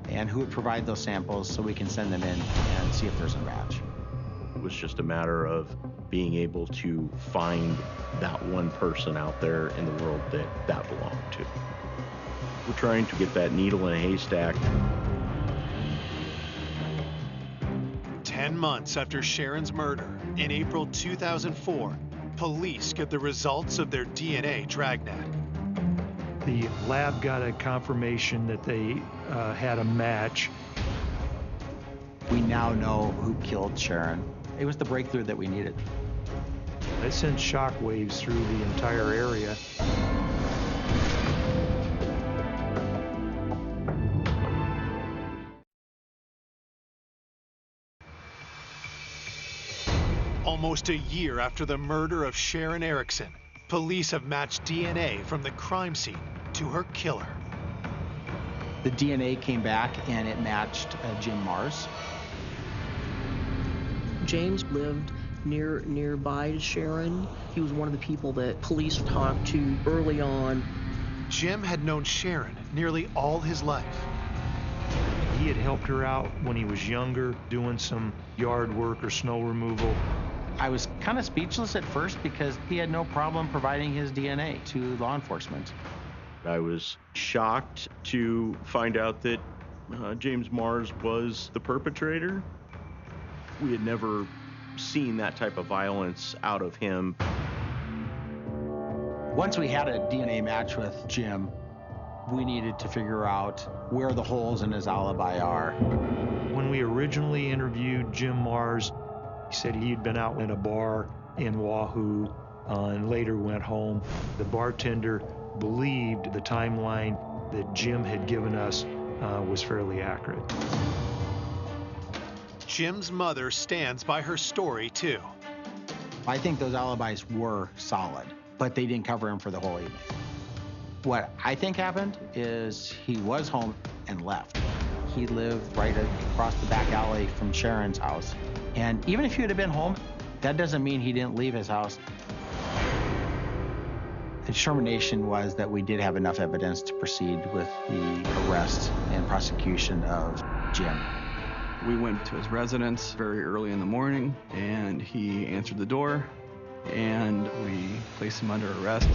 [SPEAKER 5] and who would provide those samples so we can send them in and see if there's a match.
[SPEAKER 3] It was just a matter of being able to find that one person out there in the world that belonged to. We're trying to get that needle in a haystack.
[SPEAKER 1] 10 months after Sharon's murder, in April 2004, police get the results of their DNA dragnet.
[SPEAKER 7] The lab got a confirmation that they had a match.
[SPEAKER 5] We now know who killed Sharon. It was the breakthrough that we needed.
[SPEAKER 7] It sent shockwaves through the entire area.
[SPEAKER 1] Almost a year after the murder of Sharon Erickson, police have matched DNA from the crime scene to her killer.
[SPEAKER 5] The DNA came back and it matched Jim Mars.
[SPEAKER 6] James lived nearby to Sharon. He was one of the people that police talked to early on.
[SPEAKER 1] Jim had known Sharon nearly all his life.
[SPEAKER 7] He had helped her out when he was younger, doing some yard work or snow removal.
[SPEAKER 5] I was kind of speechless at first because he had no problem providing his DNA to law enforcement.
[SPEAKER 3] I was shocked to find out that James Mars was the perpetrator. We had never seen that type of violence out of him.
[SPEAKER 5] Once we had a DNA match with Jim, we needed to figure out where the holes in his alibi are.
[SPEAKER 7] When we originally interviewed Jim Mars, he said he'd been out in a bar in Wahoo and later went home. The bartender believed the timeline that Jim had given us was fairly accurate.
[SPEAKER 1] Jim's mother stands by her story, too.
[SPEAKER 5] I think those alibis were solid, but they didn't cover him for the whole evening. What I think happened is he was home and left. He lived right across the back alley from Sharon's house. And even if he would have been home, that doesn't mean he didn't leave his house. The determination was that we did have enough evidence to proceed with the arrest and prosecution of Jim.
[SPEAKER 4] We went to his residence very early in the morning, and he answered the door, and we placed him under arrest.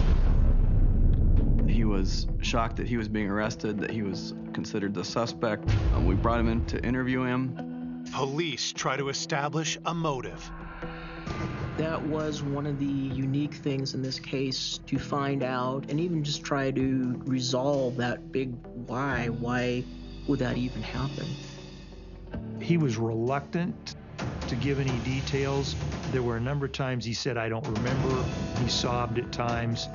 [SPEAKER 4] He was shocked that he was being arrested, that he was considered the suspect. We brought him in to interview him.
[SPEAKER 1] Police try to establish a motive.
[SPEAKER 6] That was one of the unique things in this case, to find out and even just try to resolve that big why. Why would that even happen?
[SPEAKER 7] He was reluctant to give any details. There were a number of times he said, "I don't remember." He sobbed at times.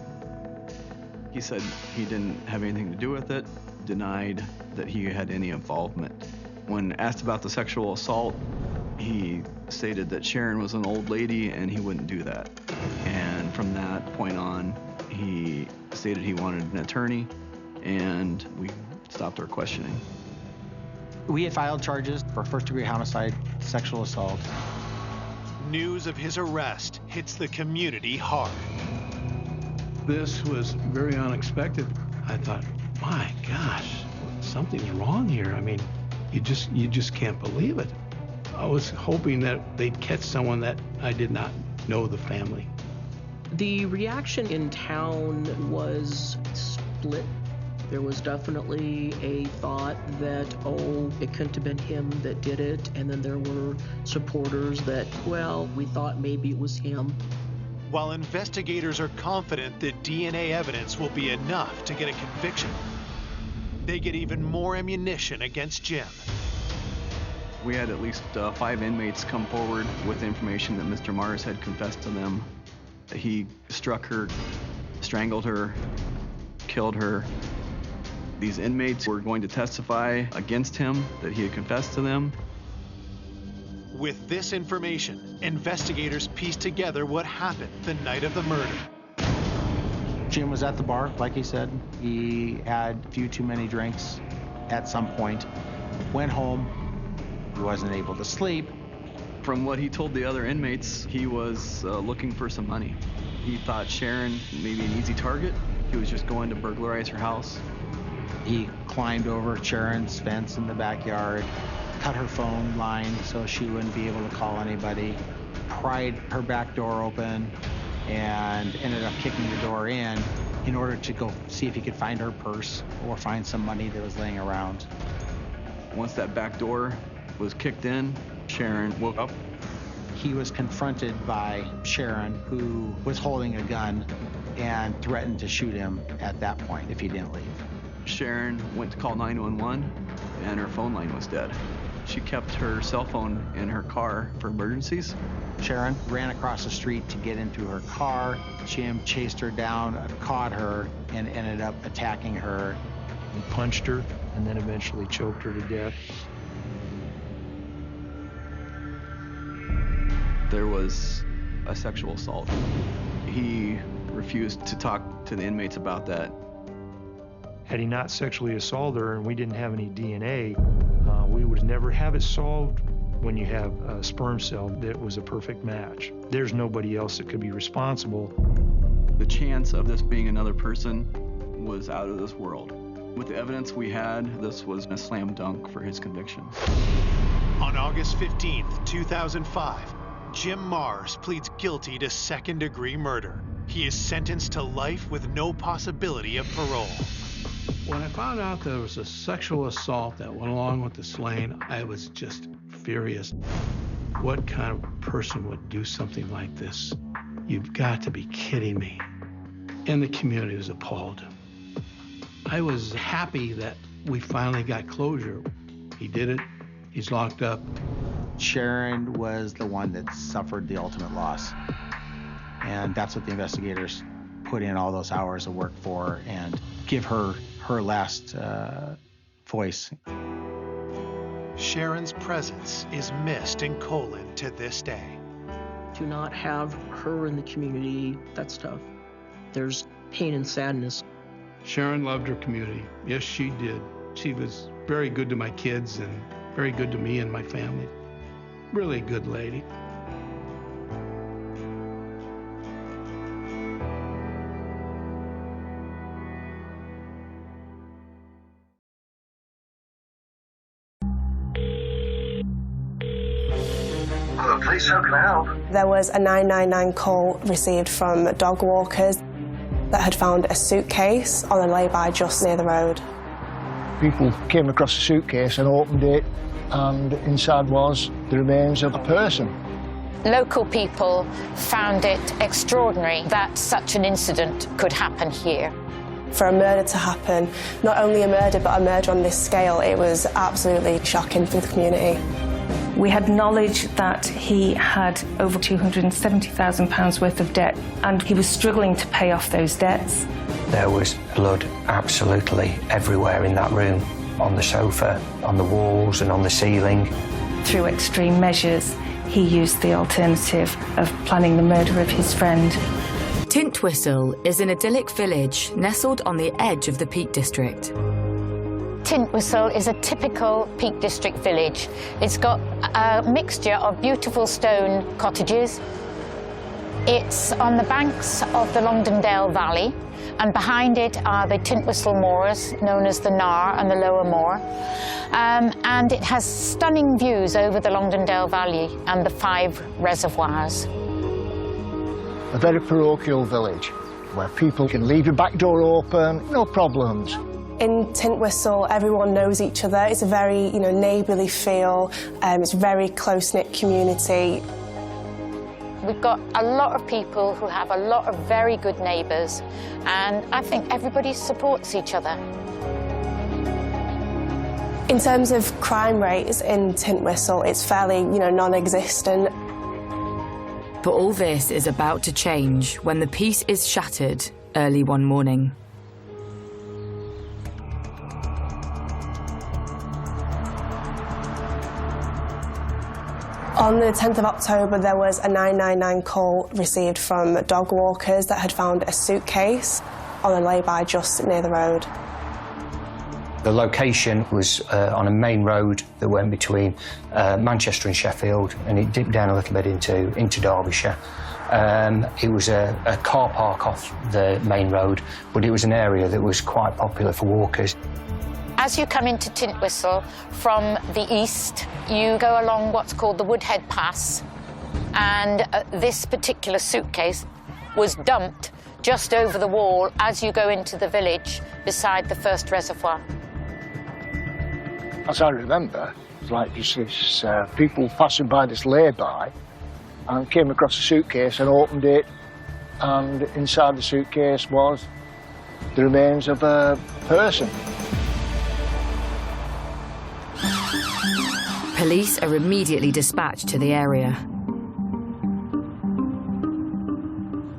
[SPEAKER 4] He said he didn't have anything to do with it, denied that he had any involvement. When asked about the sexual assault, he stated that Sharon was an old lady and he wouldn't do that. And from that point on, he stated he wanted an attorney, and we stopped our questioning.
[SPEAKER 5] We had filed charges for first-degree homicide, sexual assault.
[SPEAKER 1] News of his arrest hits the community hard.
[SPEAKER 2] This was very unexpected. I thought, my gosh, something's wrong here. I mean, you just can't believe it. I was hoping that they'd catch someone that I did not know the family.
[SPEAKER 6] The reaction in town was split. There was definitely a thought that, oh, it couldn't have been him that did it. And then there were supporters that, well, we thought maybe it was him.
[SPEAKER 1] While investigators are confident that DNA evidence will be enough to get a conviction, they get even more ammunition against Jim.
[SPEAKER 4] We had at least 5 inmates come forward with information that Mr. Mars had confessed to them. He struck her, strangled her, killed her. These inmates were going to testify against him that he had confessed to them.
[SPEAKER 1] With this information, investigators piece together what happened the night of the murder.
[SPEAKER 5] Jim was at the bar, like he said. He had a few too many drinks at some point, went home. He wasn't able to sleep.
[SPEAKER 4] From what he told the other inmates, he was looking for some money. He thought Sharon may be an easy target. He was just going to burglarize her house.
[SPEAKER 5] He climbed over Sharon's fence in the backyard, cut her phone line so she wouldn't be able to call anybody, pried her back door open, and ended up kicking the door in order to go see if he could find her purse or find some money that was laying around.
[SPEAKER 4] Once that back door was kicked in, Sharon woke up.
[SPEAKER 5] He was confronted by Sharon, who was holding a gun and threatened to shoot him at that point if he didn't leave.
[SPEAKER 4] Sharon went to call 911 and her phone line was dead. She kept her cell phone in her car for emergencies.
[SPEAKER 5] Sharon ran across the street to get into her car. Jim chased her down, caught her, and ended up attacking her.
[SPEAKER 7] He punched her and then eventually choked her to death.
[SPEAKER 4] There was a sexual assault. He refused to talk to the inmates about that.
[SPEAKER 7] Had he not sexually assaulted her and we didn't have any DNA, we would never have it solved when you have a sperm cell that was a perfect match. There's nobody else that could be responsible.
[SPEAKER 4] The chance of this being another person was out of this world. With the evidence we had, this was a slam dunk for his conviction.
[SPEAKER 1] On August 15th, 2005, Jim Mars pleads guilty to second-degree murder. He is sentenced to life with no possibility of parole.
[SPEAKER 2] When I found out there was a sexual assault that went along with the slaying, I was just furious. What kind of person would do something like this? You've got to be kidding me. And the community was appalled. I was happy that we finally got closure. He did it. He's locked up.
[SPEAKER 5] Sharon was the one that suffered the ultimate loss. And that's what the investigators put in all those hours of work for and give her her last voice.
[SPEAKER 1] Sharon's presence is missed in Colon to this day.
[SPEAKER 6] To not have her in the community, that's tough. There's pain and sadness.
[SPEAKER 2] Sharon loved her community. Yes, she did. She was very good to my kids and very good to me and my family. Really good lady.
[SPEAKER 8] Hello, police, how can I help?
[SPEAKER 9] There was a 999 call received from dog walkers that had found a suitcase on a lay-by just near the road.
[SPEAKER 8] People came across the suitcase and opened it, and inside was the remains of a person.
[SPEAKER 10] Local people found it extraordinary that such an incident could happen here.
[SPEAKER 9] For a murder to happen, not only a murder, but a murder on this scale, it was absolutely shocking for the community.
[SPEAKER 11] We had knowledge that he had over £270,000 worth of debt, and he was struggling to pay off those debts.
[SPEAKER 12] There was blood absolutely everywhere in that room, on the sofa, on the walls and on the ceiling.
[SPEAKER 11] Through extreme measures, he used the alternative of planning the murder of his friend.
[SPEAKER 13] Tintwistle is an idyllic village nestled on the edge of the Peak District.
[SPEAKER 10] Tintwistle is a typical Peak District village. It's got a mixture of beautiful stone cottages. It's on the banks of the Longdendale Valley, and behind it are the Tintwistle Moors, known as the Nar and the Lower Moor. And it has stunning views over the Longdendale Valley and the 5 reservoirs.
[SPEAKER 8] A very parochial village where people can leave your back door open, no problems.
[SPEAKER 9] In Tintwistle, everyone knows each other. It's a very, neighbourly feel. It's a very close-knit community.
[SPEAKER 10] We've got a lot of people who have a lot of very good neighbours, and I think everybody supports each other.
[SPEAKER 9] In terms of crime rates in Tintwistle, it's fairly, non-existent.
[SPEAKER 13] But all this is about to change when the peace is shattered early one morning.
[SPEAKER 9] On the 10th of October, there was a 999 call received from dog walkers that had found a suitcase on a lay-by just near the road.
[SPEAKER 12] The location was on a main road that went between Manchester and Sheffield, and it dipped down a little bit into Derbyshire. It was a car park off the main road, but it was an area that was quite popular for walkers.
[SPEAKER 10] As you come into Tintwistle from the east, you go along what's called the Woodhead Pass, and this particular suitcase was dumped just over the wall as you go into the village beside the first reservoir.
[SPEAKER 8] As I remember, it's like this people passing by this lay-by and came across a suitcase and opened it, and inside the suitcase was the remains of a person.
[SPEAKER 13] Police are immediately dispatched to the area.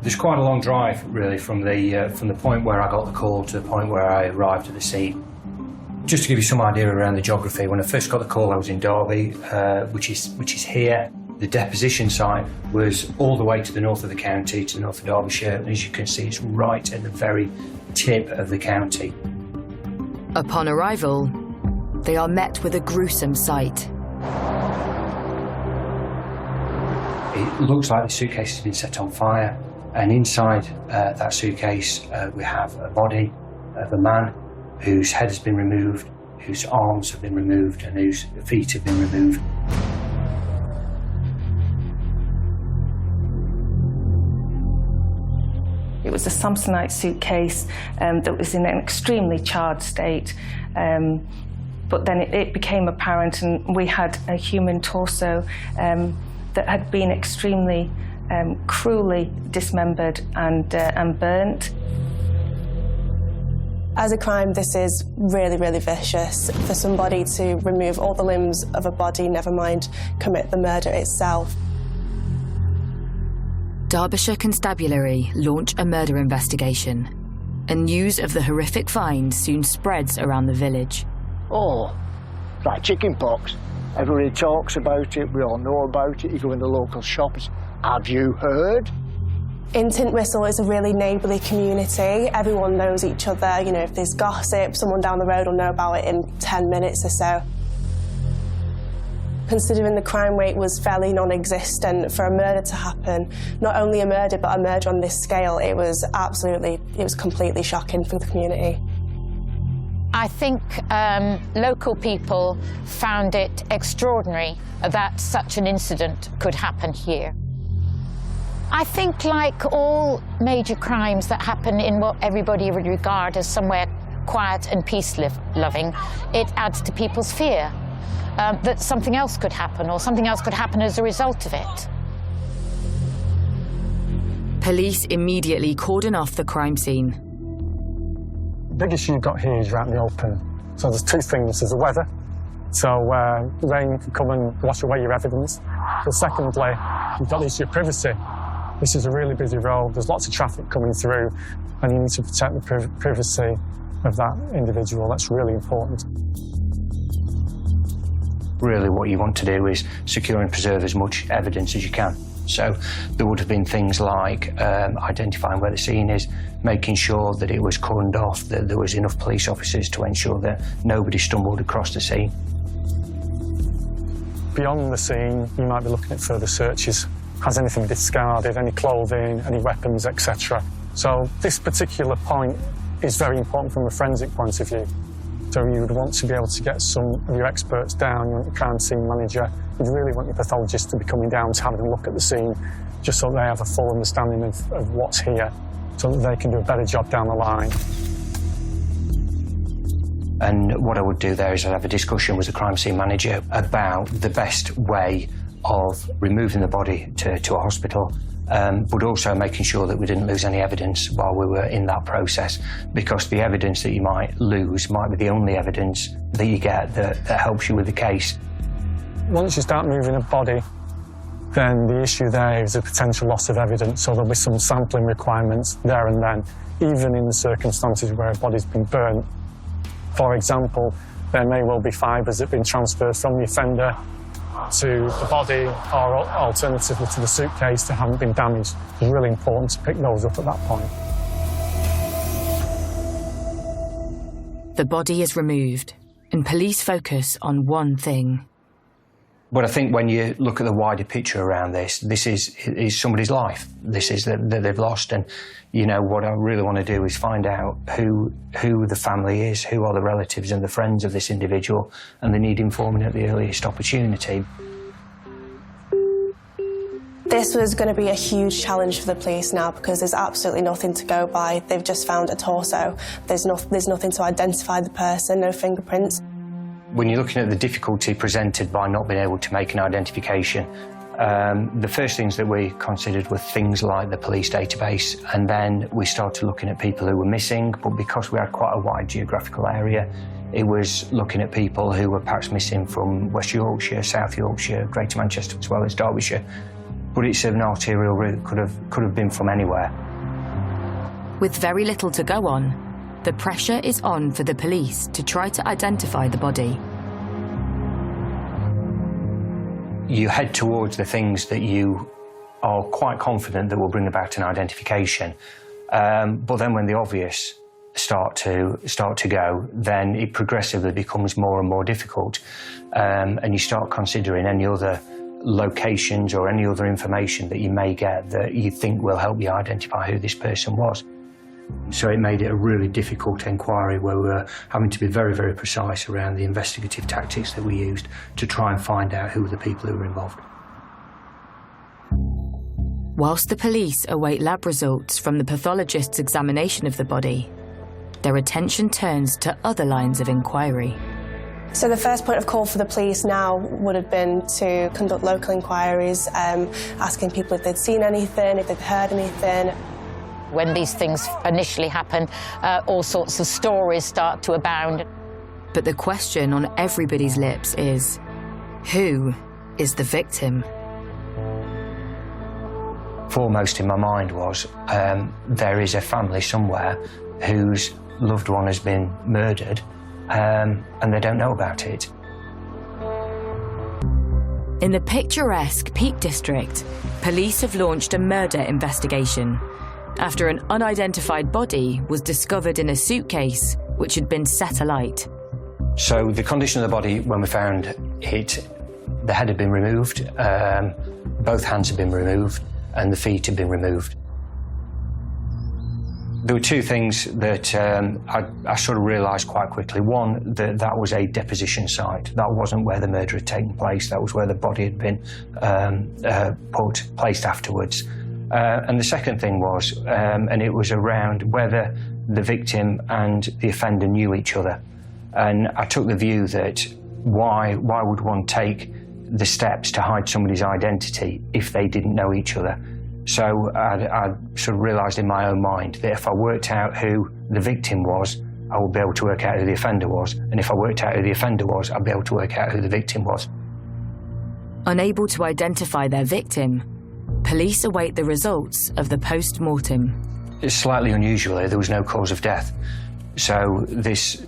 [SPEAKER 12] There's quite a long drive, really, from the point where I got the call to the point where I arrived at the scene. Just to give you some idea around the geography, when I first got the call, I was in Derby, which is here. The deposition site was all the way to the north of the county, to the north of Derbyshire, and as you can see, it's right at the very tip of the county.
[SPEAKER 13] Upon arrival, they are met with a gruesome sight.
[SPEAKER 12] It looks like the suitcase has been set on fire, and inside that suitcase we have a body of a man whose head has been removed, whose arms have been removed, and whose feet have been removed.
[SPEAKER 11] It was a Samsonite suitcase that was in an extremely charred state. But then it became apparent, and we had a human torso that had been extremely cruelly dismembered and burnt.
[SPEAKER 9] As a crime, this is really, really vicious. For somebody to remove all the limbs of a body, never mind commit the murder itself.
[SPEAKER 13] Derbyshire Constabulary launch a murder investigation, and news of the horrific find soon spreads around the village.
[SPEAKER 8] Oh, like chicken pox. Everybody talks about it, we all know about it. You go in the local shops. Have you heard?
[SPEAKER 9] In Tintwistle, it's a really neighbourly community. Everyone knows each other. If there's gossip, someone down the road will know about it in 10 minutes or so. Considering the crime rate was fairly non-existent, for a murder to happen, not only a murder, but a murder on this scale, it was completely shocking for the community.
[SPEAKER 10] I think local people found it extraordinary that such an incident could happen here. I think, like all major crimes that happen in what everybody would regard as somewhere quiet and peace-loving, it adds to people's fear that something else could happen, or something else could happen as a result of it.
[SPEAKER 13] Police immediately cordon off the crime scene.
[SPEAKER 14] The big issue you've got here is out in the open. So there's two things. There's the weather. So rain can come and wash away your evidence. But secondly, you've got the issue of privacy. This is a really busy road. There's lots of traffic coming through, and you need to protect the privacy of that individual. That's really important.
[SPEAKER 12] Really what you want to do is secure and preserve as much evidence as you can. So there would have been things like identifying where the scene is, making sure that it was cordoned off, that there was enough police officers to ensure that nobody stumbled across the scene.
[SPEAKER 14] Beyond the scene, you might be looking at further searches. Has anything discarded, any clothing, any weapons, etc. So this particular point is very important from a forensic point of view. So you would want to be able to get some of your experts down, you want your crime scene manager, you'd really want your pathologist to be coming down to having a look at the scene, just so they have a full understanding of what's here, so that they can do a better job down the line.
[SPEAKER 12] And what I would do there is I'd have a discussion with the crime scene manager about the best way of removing the body to a hospital, but also making sure that we didn't lose any evidence while we were in that process, because the evidence that you might lose might be the only evidence that you get that helps you with the case.
[SPEAKER 14] Once you start moving a body, then the issue there is a potential loss of evidence, so there'll be some sampling requirements there and then, even in the circumstances where a body's been burnt. For example, there may well be fibres that have been transferred from the offender to the body, or alternatively to the suitcase, that haven't been damaged. It's really important to pick those up at that point.
[SPEAKER 13] The body is removed, and police focus on one thing.
[SPEAKER 12] But I think when you look at the wider picture around this is somebody's life. This is that they've lost, and you know what I really want to do is find out who the family is, who are the relatives and the friends of this individual, and they need informing at the earliest opportunity.
[SPEAKER 9] This was going to be a huge challenge for the police now, because there's absolutely nothing to go by. They've just found a torso. There's nothing to identify the person, no fingerprints.
[SPEAKER 12] When you're looking at the difficulty presented by not being able to make an identification, the first things that we considered were things like the police database, and then we started looking at people who were missing, but because we had quite a wide geographical area, it was looking at people who were perhaps missing from West Yorkshire, South Yorkshire, Greater Manchester, as well as Derbyshire. But it's an arterial route, could have been from anywhere.
[SPEAKER 13] With very little to go on, the pressure is on for the police to try to identify the body.
[SPEAKER 12] You head towards the things that you are quite confident that will bring about an identification, but then when the obvious start to go, then it progressively becomes more and more difficult, and you start considering any other locations or any other information that you may get that you think will help you identify who this person was. So it made it a really difficult inquiry, where we were having to be very, very precise around the investigative tactics that we used to try and find out who were the people who were involved.
[SPEAKER 13] Whilst the police await lab results from the pathologist's examination of the body, their attention turns to other lines of inquiry.
[SPEAKER 9] So the first point of call for the police now would have been to conduct local inquiries, asking people if they'd seen anything, if they'd heard anything.
[SPEAKER 10] When these things initially happen, all sorts of stories start to abound.
[SPEAKER 13] But the question on everybody's lips is, who is the victim?
[SPEAKER 12] Foremost in my mind was, there is a family somewhere whose loved one has been murdered, and they don't know about it.
[SPEAKER 13] In the picturesque Peak District, police have launched a murder investigation after an unidentified body was discovered in a suitcase which had been set alight.
[SPEAKER 12] So the condition of the body when we found it, the head had been removed, both hands had been removed, and the feet had been removed. There were two things that I sort of realised quite quickly. One, that was a deposition site. That wasn't where the murder had taken place. That was where the body had been placed afterwards. And the second thing was, and it was around whether the victim and the offender knew each other. And I took the view that why would one take the steps to hide somebody's identity if they didn't know each other? So I sort of realised in my own mind that if I worked out who the victim was, I would be able to work out who the offender was. And if I worked out who the offender was, I'd be able to work out who the victim was.
[SPEAKER 13] Unable to identify their victim, police await the results of the post-mortem.
[SPEAKER 12] It's slightly unusual. There was no cause of death. So this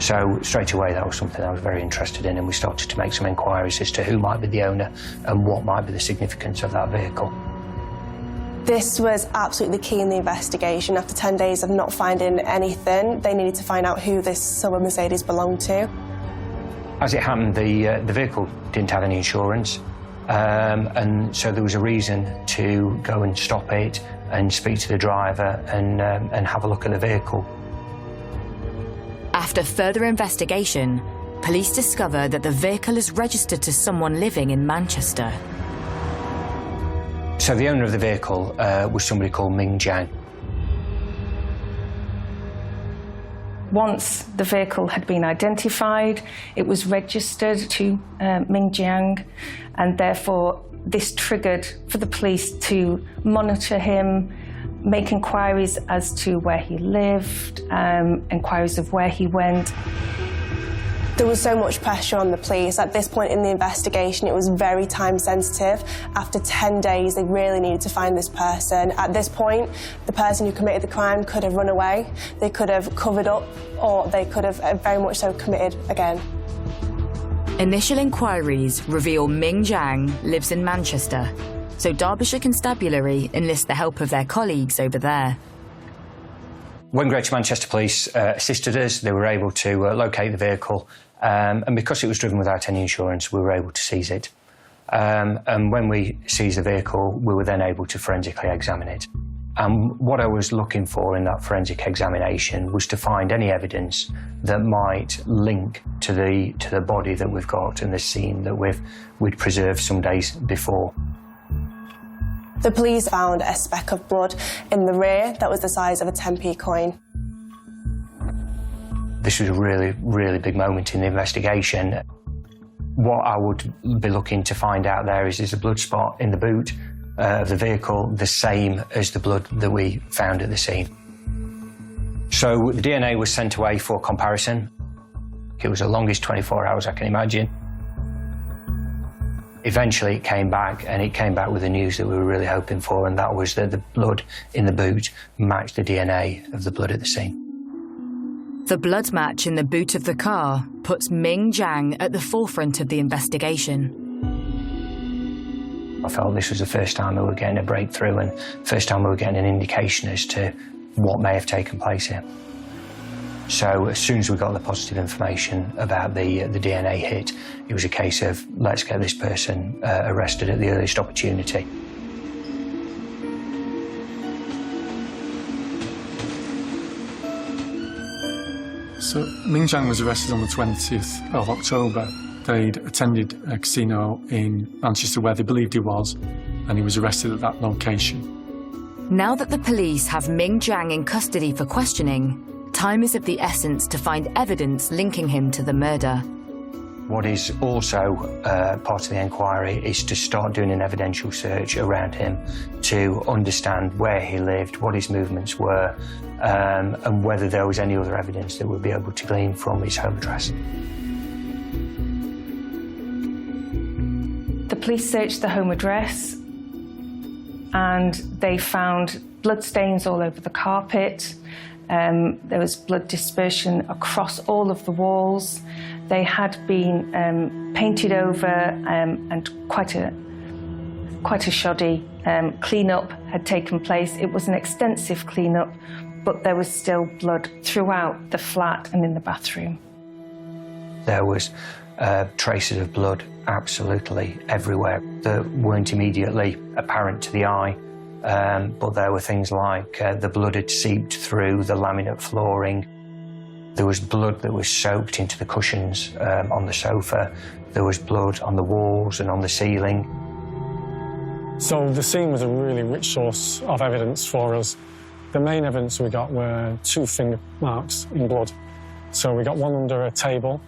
[SPEAKER 15] So straight away that was something I was very interested in, and we started to make some inquiries as to who might be the owner and what might be the significance of that vehicle.
[SPEAKER 9] This was absolutely key in the investigation. After 10 days of not finding anything, they needed to find out who this silver Mercedes belonged to.
[SPEAKER 15] As it happened, the vehicle didn't have any insurance, and so there was a reason to go and stop it and speak to the driver and have a look at the vehicle.
[SPEAKER 13] After further investigation, police discover that the vehicle is registered to someone living in Manchester.
[SPEAKER 15] So the owner of the vehicle was somebody called Ming Jiang.
[SPEAKER 11] Once the vehicle had been identified, it was registered to Ming Jiang, and therefore this triggered for the police to monitor him, make inquiries as to where he lived, inquiries of where he went.
[SPEAKER 9] There was so much pressure on the police. At this point in the investigation, it was very time sensitive. After 10 days, they really needed to find this person. At this point, the person who committed the crime could have run away, they could have covered up, or they could have very much so committed again.
[SPEAKER 13] Initial inquiries reveal Ming Jiang lives in Manchester, so Derbyshire Constabulary enlist the help of their colleagues over there.
[SPEAKER 15] When Greater Manchester Police assisted us, they were able to locate the vehicle, and because it was driven without any insurance, we were able to seize it. And when we seized the vehicle, we were then able to forensically examine it. And what I was looking for in that forensic examination was to find any evidence that might link to the body that we've got and the scene that we'd preserved some days before.
[SPEAKER 9] The police found a speck of blood in the rear that was the size of a 10p coin.
[SPEAKER 15] This was a really, really big moment in the investigation. What I would be looking to find out there is a blood spot in the boot of the vehicle the same as the blood that we found at the scene. So the DNA was sent away for comparison. It was the longest 24 hours I can imagine. Eventually it came back, and it came back with the news that we were really hoping for, and that was that the blood in the boot matched the DNA of the blood at the scene.
[SPEAKER 13] The blood match in the boot of the car puts Ming Jiang at the forefront of the investigation.
[SPEAKER 15] I felt this was the first time we were getting a breakthrough, and first time we were getting an indication as to what may have taken place here. So as soon as we got the positive information about the DNA hit, it was a case of let's get this person arrested at the earliest opportunity.
[SPEAKER 14] So Ming Jiang was arrested on the 20th of October. They'd attended a casino in Manchester where they believed he was, and he was arrested at that location.
[SPEAKER 13] Now that the police have Ming Jiang in custody for questioning, time is of the essence to find evidence linking him to the murder.
[SPEAKER 15] What is also part of the inquiry is to start doing an evidential search around him to understand where he lived, what his movements were, and whether there was any other evidence that we'd be able to glean from his home address.
[SPEAKER 11] The police searched the home address, and they found bloodstains all over the carpet. There was blood dispersion across all of the walls. They had been painted over, and quite a shoddy clean-up had taken place. It was an extensive clean-up, but there was still blood throughout the flat and in the bathroom.
[SPEAKER 15] There was traces of blood absolutely everywhere that weren't immediately apparent to the eye. But there were things like the blood had seeped through the laminate flooring. There was blood that was soaked into the cushions on the sofa. There was blood on the walls and on the ceiling.
[SPEAKER 14] So the scene was a really rich source of evidence for us. The main evidence we got were 2 finger marks in blood. So we got one under a table.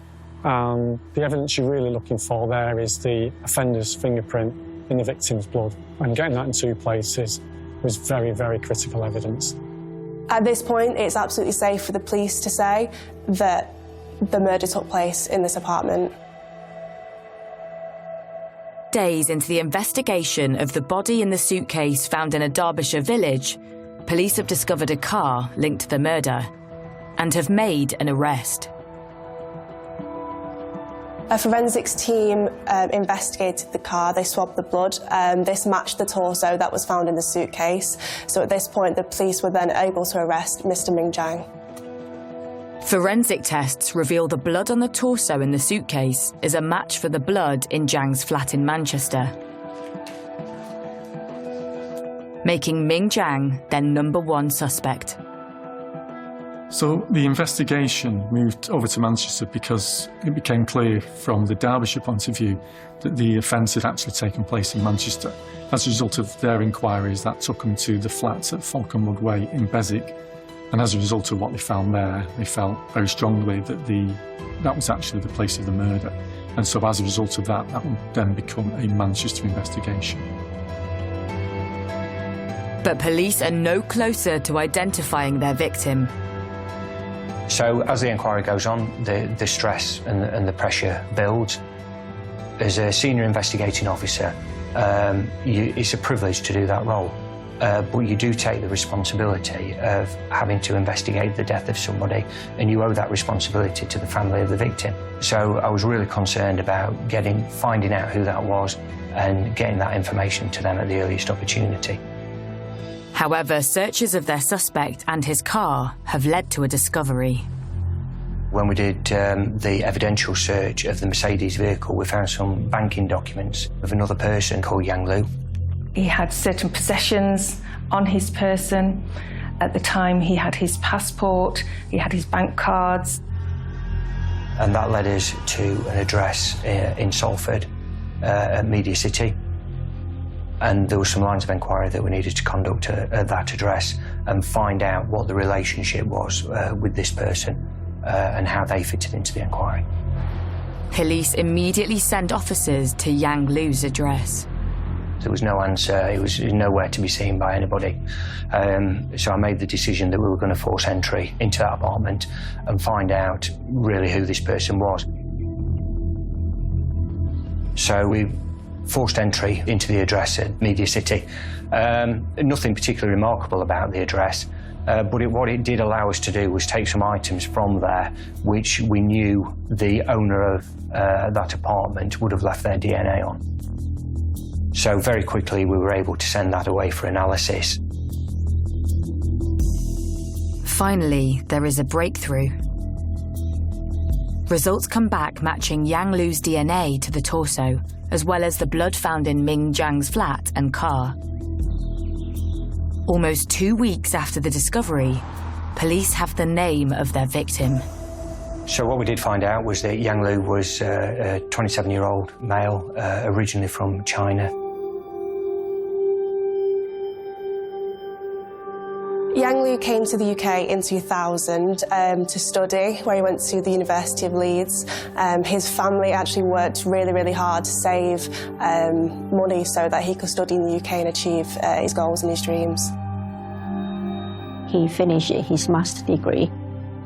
[SPEAKER 14] The evidence you're really looking for there is the offender's fingerprint in the victim's blood, and getting that in 2 places was very, very critical evidence.
[SPEAKER 9] At this point, it's absolutely safe for the police to say that the murder took place in this apartment.
[SPEAKER 13] Days into the investigation of the body in the suitcase found in a Derbyshire village, police have discovered a car linked to the murder and have made an arrest.
[SPEAKER 9] A forensics team investigated the car. They swabbed the blood. This matched the torso that was found in the suitcase. So at this point, the police were then able to arrest Mr. Ming Jiang.
[SPEAKER 13] Forensic tests reveal the blood on the torso in the suitcase is a match for the blood in Jiang's flat in Manchester, making Ming Jiang their #1 suspect.
[SPEAKER 16] So the investigation moved over to Manchester because it became clear from the Derbyshire point of view that the offence had actually taken place in Manchester. As a result of their inquiries, that took them to the flat at Falconwood Way in Beswick. And as a result of what they found there, they felt very strongly that that was actually the place of the murder. And so as a result of that, that would then become a Manchester investigation.
[SPEAKER 13] But police are no closer to identifying their victim.
[SPEAKER 15] So as the inquiry goes on, the stress and the pressure builds. As a senior investigating officer, it's a privilege to do that role. But you do take the responsibility of having to investigate the death of somebody, and you owe that responsibility to the family of the victim. So I was really concerned about finding out who that was and getting that information to them at the earliest opportunity.
[SPEAKER 13] However, searches of their suspect and his car have led to a discovery.
[SPEAKER 15] When we did the evidential search of the Mercedes vehicle, we found some banking documents of another person called Yang Lu.
[SPEAKER 11] He had certain possessions on his person. At the time, he had his passport, he had his bank cards.
[SPEAKER 15] And that led us to an address in Salford at Media City. And there were some lines of inquiry that we needed to conduct at that address and find out what the relationship was with this person and how they fitted into the inquiry.
[SPEAKER 13] Police immediately sent officers to Yang Lu's address.
[SPEAKER 15] There was no answer, it was nowhere to be seen by anybody. So I made the decision that we were going to force entry into that apartment and find out really who this person was. So we forced entry into the address at Media City. Nothing particularly remarkable about the address, but what it did allow us to do was take some items from there which we knew the owner of that apartment would have left their DNA on. So very quickly we were able to send that away for analysis.
[SPEAKER 13] Finally, there is a breakthrough. Results come back matching Yang Lu's DNA to the torso, as well as the blood found in Ming Jiang's flat and car. Almost 2 weeks after the discovery, police have the name of their victim.
[SPEAKER 15] So what we did find out was that Yang Lu was a 27-year-old male, originally from China.
[SPEAKER 9] Yang Lu came to the UK in 2000 to study, where he went to the University of Leeds. His family actually worked really, really hard to save money so that he could study in the UK and achieve his goals and his dreams.
[SPEAKER 17] He finished his master's degree,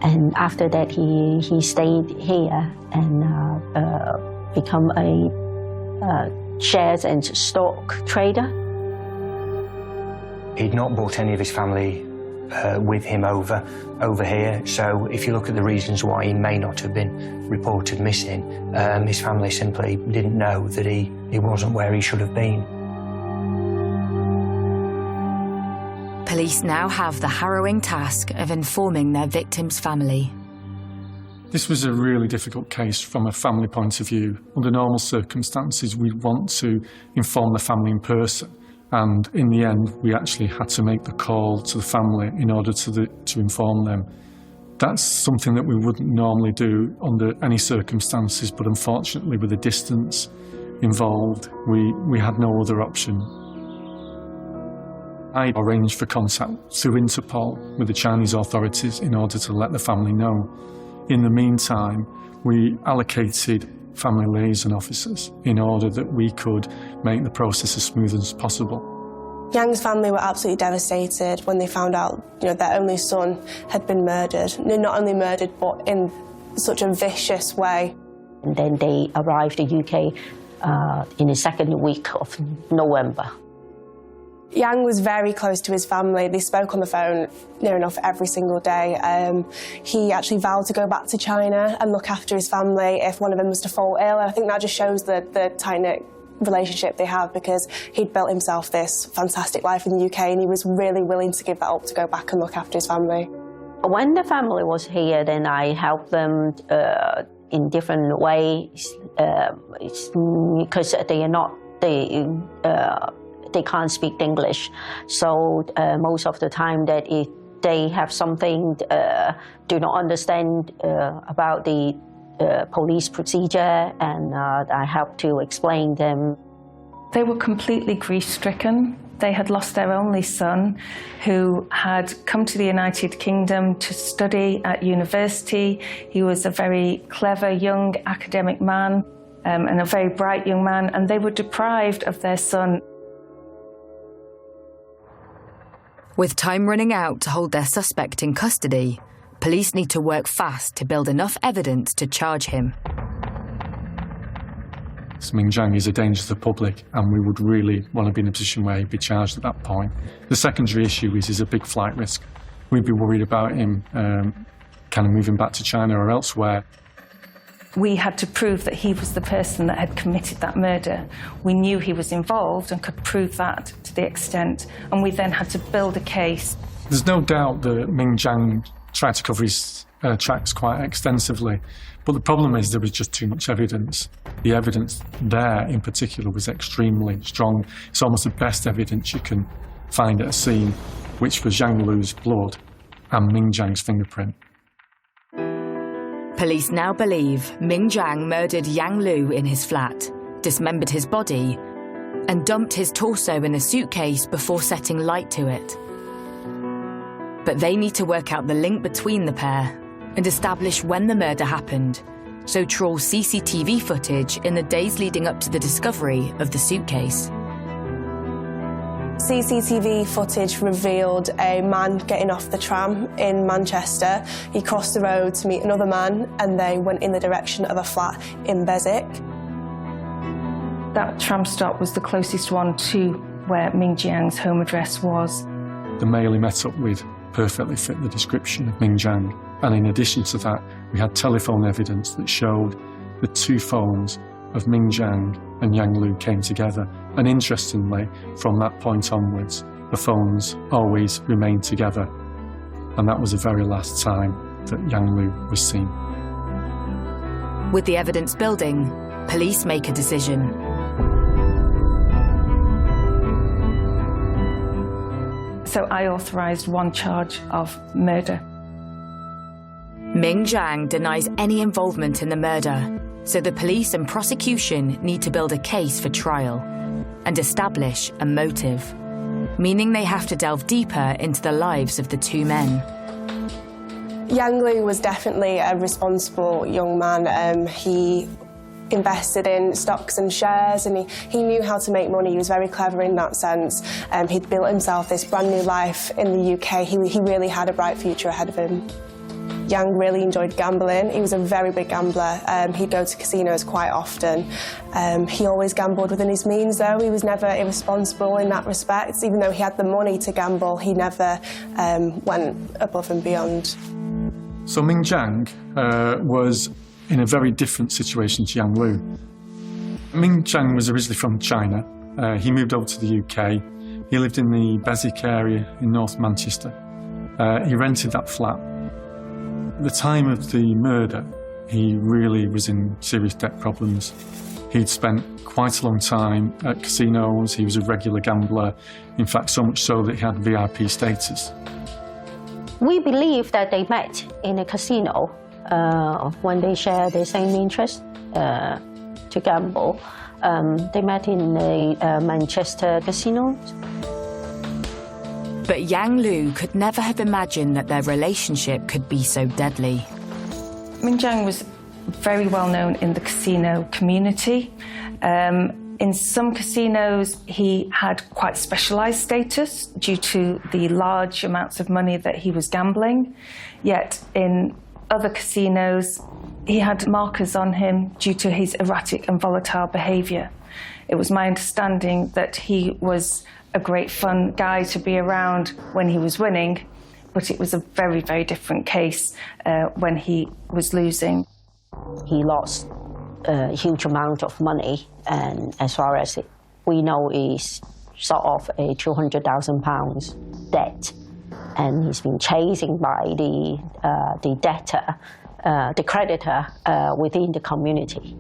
[SPEAKER 17] and after that he stayed here and become a shares and stock trader.
[SPEAKER 15] He'd not brought any of his family with him over here, so if you look at the reasons why he may not have been reported missing, his family simply didn't know that he wasn't where he should have been.
[SPEAKER 13] Police now have the harrowing task of informing their victim's family.
[SPEAKER 16] This was a really difficult case from a family point of view. Under normal circumstances, we'd want to inform the family in person. And in the end, we actually had to make the call to the family in order to inform them. That's something that we wouldn't normally do under any circumstances, but unfortunately with the distance involved, we had no other option. I arranged for contact through Interpol with the Chinese authorities in order to let the family know. In the meantime, we allocated family liaison officers in order that we could make the process as smooth as possible.
[SPEAKER 9] Yang's family were absolutely devastated when they found out, their only son had been murdered. Not only murdered, but in such a vicious way.
[SPEAKER 17] And then they arrived in the UK in the second week of November.
[SPEAKER 9] Yang was very close to his family. They spoke on the phone near enough every single day. He actually vowed to go back to China and look after his family if one of them was to fall ill. And I think that just shows the tight-knit relationship they have, because he'd built himself this fantastic life in the UK and he was really willing to give that up to go back and look after his family.
[SPEAKER 17] When the family was here, then I helped them in different ways because they can't speak English. So most of the time that if they have something do not understand about the police procedure, and I help to explain them.
[SPEAKER 11] They were completely grief-stricken. They had lost their only son, who had come to the United Kingdom to study at university. He was a very clever young academic man and a very bright young man, and they were deprived of their son.
[SPEAKER 13] With time running out to hold their suspect in custody, police need to work fast to build enough evidence to charge him.
[SPEAKER 16] Ming Jiang is a danger to the public, and we would really want to be in a position where he'd be charged at that point. The secondary issue is he's a big flight risk. We'd be worried about him kind of moving back to China or elsewhere.
[SPEAKER 11] We had to prove that he was the person that had committed that murder. We knew he was involved and could prove that to the extent, and we then had to build a case.
[SPEAKER 16] There's no doubt that Ming Jiang tried to cover his tracks quite extensively, but the problem is there was just too much evidence. The evidence there in particular was extremely strong. It's almost the best evidence you can find at a scene, which was Yang Lu's blood and Ming Jiang's fingerprint.
[SPEAKER 13] Police now believe Ming Jiang murdered Yang Lu in his flat, dismembered his body, and dumped his torso in a suitcase before setting light to it. But they need to work out the link between the pair and establish when the murder happened, so trawl CCTV footage in the days leading up to the discovery of the suitcase.
[SPEAKER 9] CCTV footage revealed a man getting off the tram in Manchester. He crossed the road to meet another man and they went in the direction of a flat in Beswick.
[SPEAKER 11] That tram stop was the closest one to where Ming Jiang's home address was.
[SPEAKER 16] The male he met up with perfectly fit the description of Ming Jiang, and in addition to that, we had telephone evidence that showed the two phones of Ming Jiang and Yang Lu came together. And interestingly, from that point onwards, the phones always remained together. And that was the very last time that Yang Lu was seen.
[SPEAKER 13] With the evidence building, police make a decision.
[SPEAKER 11] So I authorised one charge of murder.
[SPEAKER 13] Ming Jiang denies any involvement in the murder, so the police and prosecution need to build a case for trial and establish a motive, meaning they have to delve deeper into the lives of the two men.
[SPEAKER 9] Yang Lu was definitely a responsible young man. He invested in stocks and shares, and he knew how to make money. He was very clever in that sense. He'd built himself this brand new life in the UK. He really had a bright future ahead of him. Yang really enjoyed gambling. He was a very big gambler. He'd go to casinos quite often. He always gambled within his means, though. He was never irresponsible in that respect. Even though he had the money to gamble, he never went above and beyond.
[SPEAKER 16] So Ming Jiang was in a very different situation to Yang Lu. Ming Jiang was originally from China. He moved over to the UK. He lived in the Beswick area in North Manchester. He rented that flat. At the time of the murder, he really was in serious debt problems. He'd spent quite a long time at casinos. He was a regular gambler. In fact, so much so that he had VIP status.
[SPEAKER 17] We believe that they met in a casino when they share the same interest to gamble. They met in a Manchester casino.
[SPEAKER 13] But Yang Lu could never have imagined that their relationship could be so deadly.
[SPEAKER 11] Ming Jiang was very well known in the casino community. In some casinos, he had quite specialised status due to the large amounts of money that he was gambling. Yet in other casinos, he had markers on him due to his erratic and volatile behaviour. It was my understanding that he was a great fun guy to be around when he was winning, but it was a very, very different case when he was losing.
[SPEAKER 17] He lost a huge amount of money, and as far as we know, is sort of a £200,000 debt, and he's been chasing by the debtor, the creditor within the community.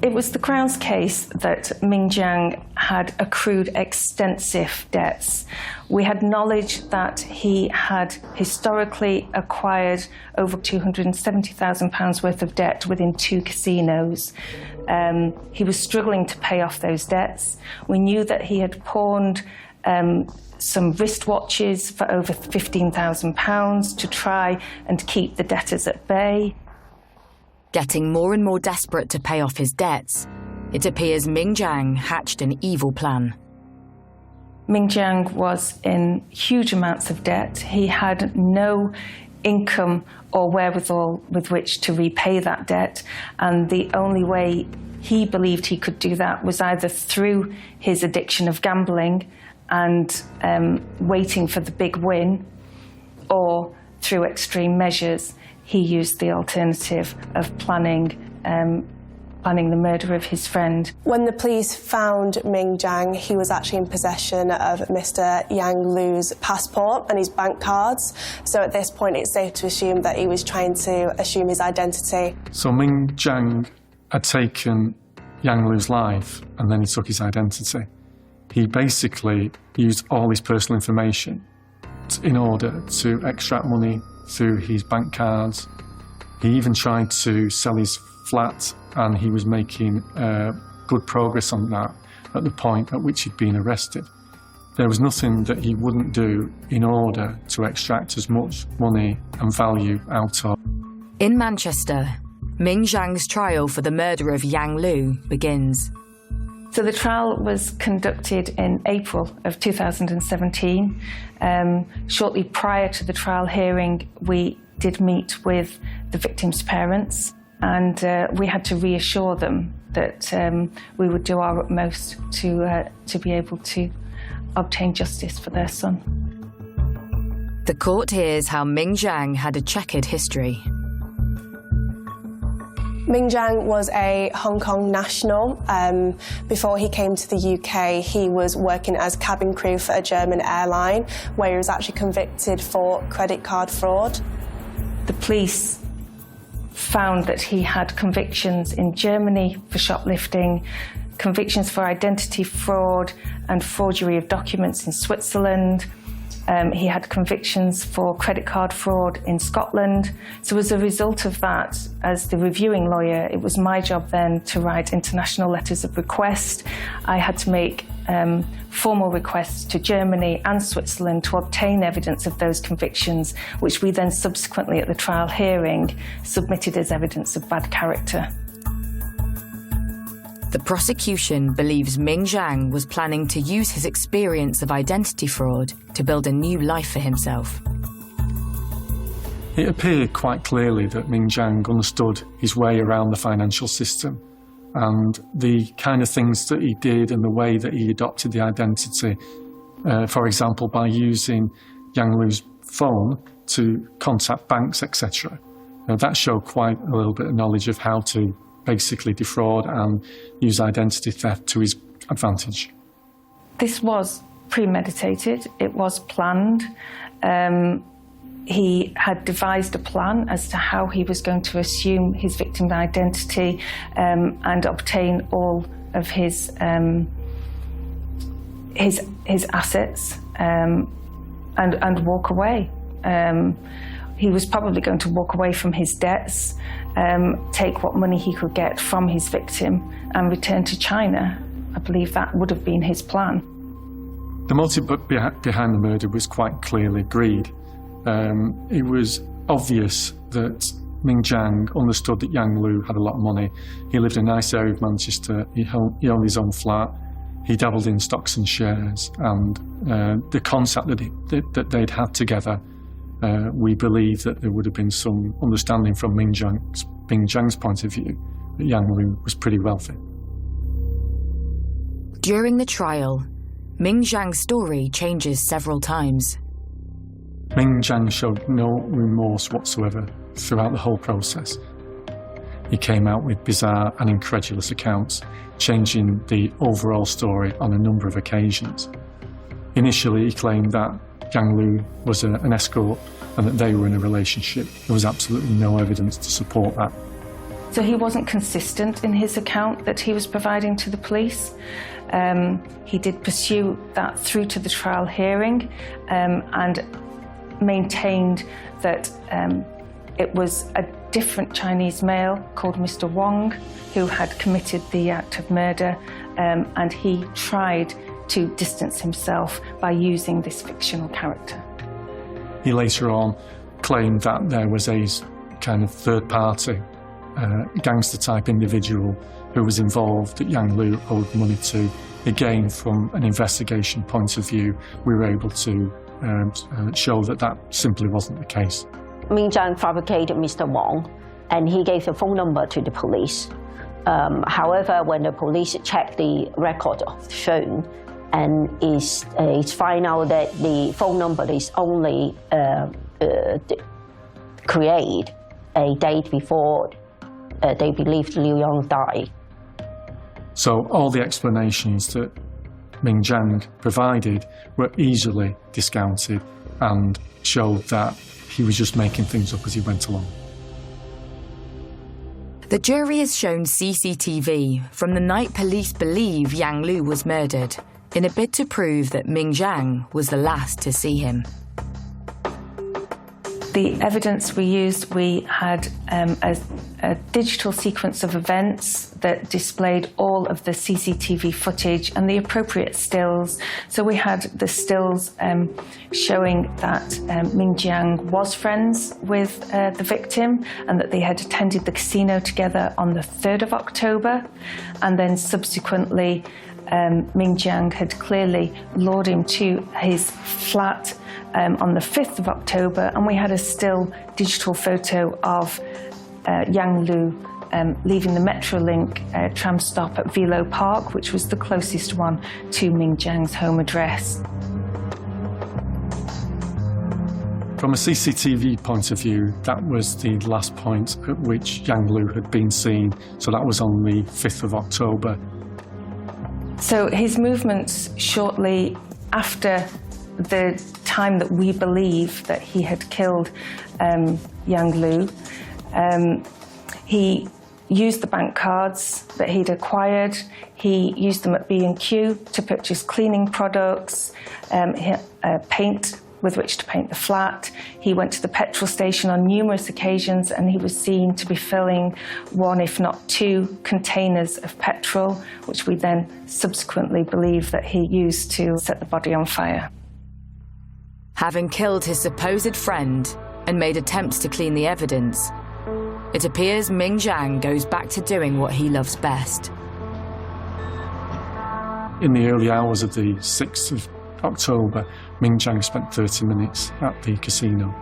[SPEAKER 11] It was the Crown's case that Ming Jiang had accrued extensive debts. We had knowledge that he had historically acquired over £270,000 worth of debt within 2 casinos. He was struggling to pay off those debts. We knew that he had pawned some wristwatches for over £15,000 to try and keep the debtors at bay.
[SPEAKER 13] Getting more and more desperate to pay off his debts, it appears Ming Jiang hatched an evil plan.
[SPEAKER 11] Ming Jiang was in huge amounts of debt. He had no income or wherewithal with which to repay that debt, and the only way he believed he could do that was either through his addiction of gambling and waiting for the big win, or through extreme measures. He used the alternative of planning the murder of his friend.
[SPEAKER 9] When the police found Ming Jiang, he was actually in possession of Mr. Yang Lu's passport and his bank cards. So at this point, it's safe to assume that he was trying to assume his identity.
[SPEAKER 16] So Ming Jiang had taken Yang Lu's life and then he took his identity. He basically used all his personal information in order to extract money through his bank cards. He even tried to sell his flat, and he was making good progress on that at the point at which he'd been arrested. There was nothing that he wouldn't do in order to extract as much money and value out of.
[SPEAKER 13] In Manchester, Ming Jiang's trial for the murder of Yang Lu begins.
[SPEAKER 11] So the trial was conducted in April of 2017. Shortly prior to the trial hearing, we did meet with the victims' parents, and we had to reassure them that we would do our utmost to be able to obtain justice for their son.
[SPEAKER 13] The court hears how Ming Jiang had a checkered history.
[SPEAKER 9] Ming Jiang was a Hong Kong national. Before he came to the UK, he was working as cabin crew for a German airline, where he was actually convicted for credit card fraud.
[SPEAKER 11] The police found that he had convictions in Germany for shoplifting, convictions for identity fraud and forgery of documents in Switzerland. He had convictions for credit card fraud in Scotland. So as a result of that, as the reviewing lawyer, it was my job then to write international letters of request. I had to make formal requests to Germany and Switzerland to obtain evidence of those convictions, which we then subsequently at the trial hearing submitted as evidence of bad character.
[SPEAKER 13] The prosecution believes Ming Jiang was planning to use his experience of identity fraud to build a new life for himself.
[SPEAKER 16] It appeared quite clearly that Ming Jiang understood his way around the financial system, and the kind of things that he did and the way that he adopted the identity, for example, by using Yang Lu's phone to contact banks, etc. That showed quite a little bit of knowledge of how to basically defraud and use identity theft to his advantage.
[SPEAKER 11] This was premeditated, it was planned. He had devised a plan as to how he was going to assume his victim's identity and obtain all of his assets and walk away. He was probably going to walk away from his debts, take what money he could get from his victim and return to China. I believe that would have been his plan.
[SPEAKER 16] The motive behind the murder was quite clearly greed. It was obvious that Ming Jiang understood that Yang Lu had a lot of money. He lived in a nice area of Manchester, he owned his own flat, he dabbled in stocks and shares, and the concept that they'd had together, we believe that there would have been some understanding from Ming Jiang's point of view that Yang Lu was pretty wealthy.
[SPEAKER 13] During the trial, Ming Jiang's story changes several times.
[SPEAKER 16] Ming Jiang showed no remorse whatsoever throughout the whole process. He came out with bizarre and incredulous accounts, changing the overall story on a number of occasions. Initially, he claimed that Yang Lu was an escort and that they were in a relationship. There was absolutely no evidence to support that.
[SPEAKER 11] So he wasn't consistent in his account that he was providing to the police. He did pursue that through to the trial hearing and maintained that it was a different Chinese male called Mr. Wong who had committed the act of murder, and he tried to distance himself by using this fictional character.
[SPEAKER 16] He later on claimed that there was a kind of third-party gangster-type individual who was involved that Yang Lu owed money to. Again, from an investigation point of view, we were able to show that that simply wasn't the case.
[SPEAKER 17] Ming Jiang fabricated Mr. Wong, and he gave the phone number to the police. However, when the police checked the record of the phone, and it's found out that the phone number is only created a date before they believed Liu Yong died.
[SPEAKER 16] So all the explanations that Ming Jiang provided were easily discounted and showed that he was just making things up as he went along.
[SPEAKER 13] The jury is shown CCTV from the night police believe Yang Lu was murdered, in a bid to prove that Ming Jiang was the last to see him.
[SPEAKER 11] The evidence we used, we had a digital sequence of events that displayed all of the CCTV footage and the appropriate stills. So we had the stills showing that Ming Jiang was friends with the victim and that they had attended the casino together on the 3rd of October. And then subsequently, Ming Jiang had clearly lured him to his flat on the 5th of October, and we had a still digital photo of Yang Lu leaving the Metrolink tram stop at Velo Park, which was the closest one to Ming Jiang's home address.
[SPEAKER 16] From a CCTV point of view, that was the last point at which Yang Lu had been seen, so that was on the 5th of October.
[SPEAKER 11] So his movements shortly after the time that we believe that he had killed Yang Lu, he used the bank cards that he'd acquired. He used them at B&Q to purchase cleaning products, paint with which to paint the flat. He went to the petrol station on numerous occasions, and he was seen to be filling one, if not two, containers of petrol, which we then subsequently believe that he used to set the body on fire.
[SPEAKER 13] Having killed his supposed friend and made attempts to clean the evidence, it appears Ming Jiang goes back to doing what he loves best.
[SPEAKER 16] In the early hours of the 6th of October, Ming Jiang spent 30 minutes at the casino.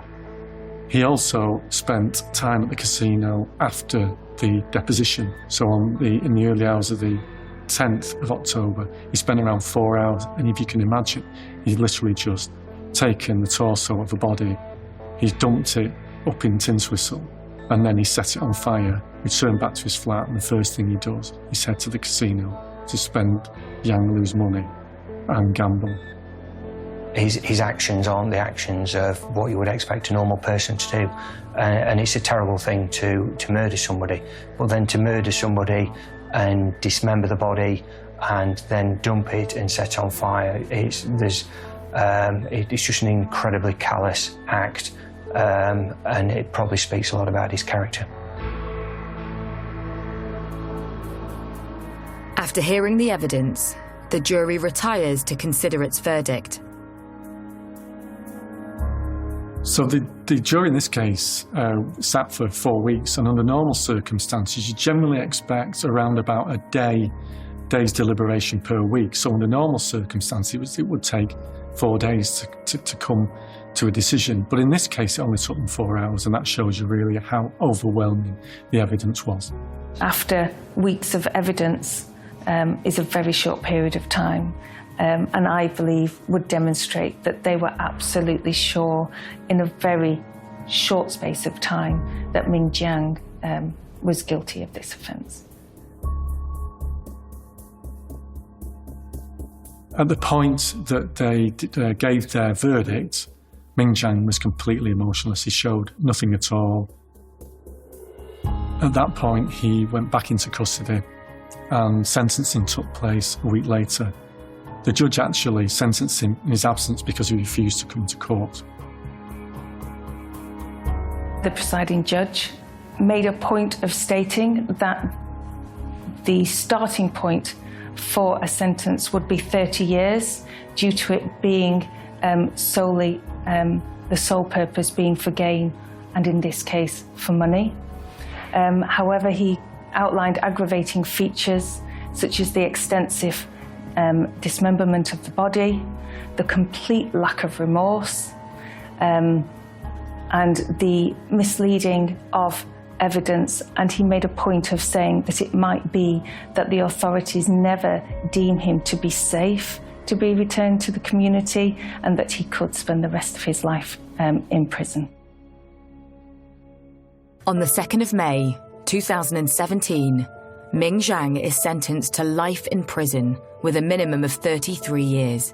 [SPEAKER 16] He also spent time at the casino after the deposition. So in the early hours of the 10th of October, he spent around 4 hours, and if you can imagine, he literally just taken the torso of the body, he's dumped it up in Tinswhistle, and then he set it on fire, returned back to his flat, and the first thing he does is head to the casino to spend Yang Lu's money and gamble.
[SPEAKER 15] His actions aren't the actions of what you would expect a normal person to do, and it's a terrible thing to murder somebody, but then to murder somebody and dismember the body and then dump it and set on fire, it's just an incredibly callous act, and it probably speaks a lot about his character.
[SPEAKER 13] After hearing the evidence, the jury retires to consider its verdict.
[SPEAKER 16] So the jury in this case sat for 4 weeks, and under normal circumstances, you generally expect around about a day's deliberation per week. So under normal circumstances, it would take 4 days to come to a decision. But in this case, it only took them 4 hours, and that shows you really how overwhelming the evidence was.
[SPEAKER 11] After weeks of evidence, is a very short period of time. And I believe would demonstrate that they were absolutely sure in a very short space of time that Ming Jiang was guilty of this offence.
[SPEAKER 16] At the point that they gave their verdict, Ming Jiang was completely emotionless. He showed nothing at all. At that point, he went back into custody and sentencing took place a week later. The judge actually sentenced him in his absence because he refused to come to court.
[SPEAKER 11] The presiding judge made a point of stating that the starting point for a sentence would be 30 years due to it being solely the sole purpose being for gain, and in this case for money. However, he outlined aggravating features such as the extensive dismemberment of the body, the complete lack of remorse, and the misleading of evidence, and he made a point of saying that it might be that the authorities never deem him to be safe to be returned to the community and that he could spend the rest of his life in prison.
[SPEAKER 13] On the 2nd of May, 2017, Ming Jiang is sentenced to life in prison with a minimum of 33 years.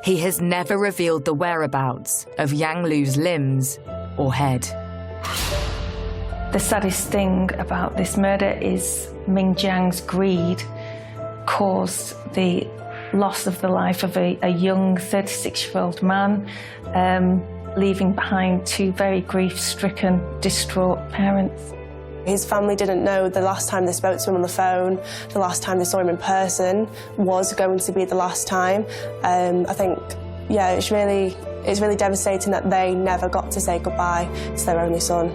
[SPEAKER 13] He has never revealed the whereabouts of Yang Lu's limbs or head.
[SPEAKER 11] The saddest thing about this murder is Ming Jiang's greed caused the loss of the life of a young 36-year-old man, leaving behind two very grief-stricken, distraught parents.
[SPEAKER 9] His family didn't know the last time they spoke to him on the phone, the last time they saw him in person was going to be the last time. I think, yeah, it's really devastating that they never got to say goodbye to their only son.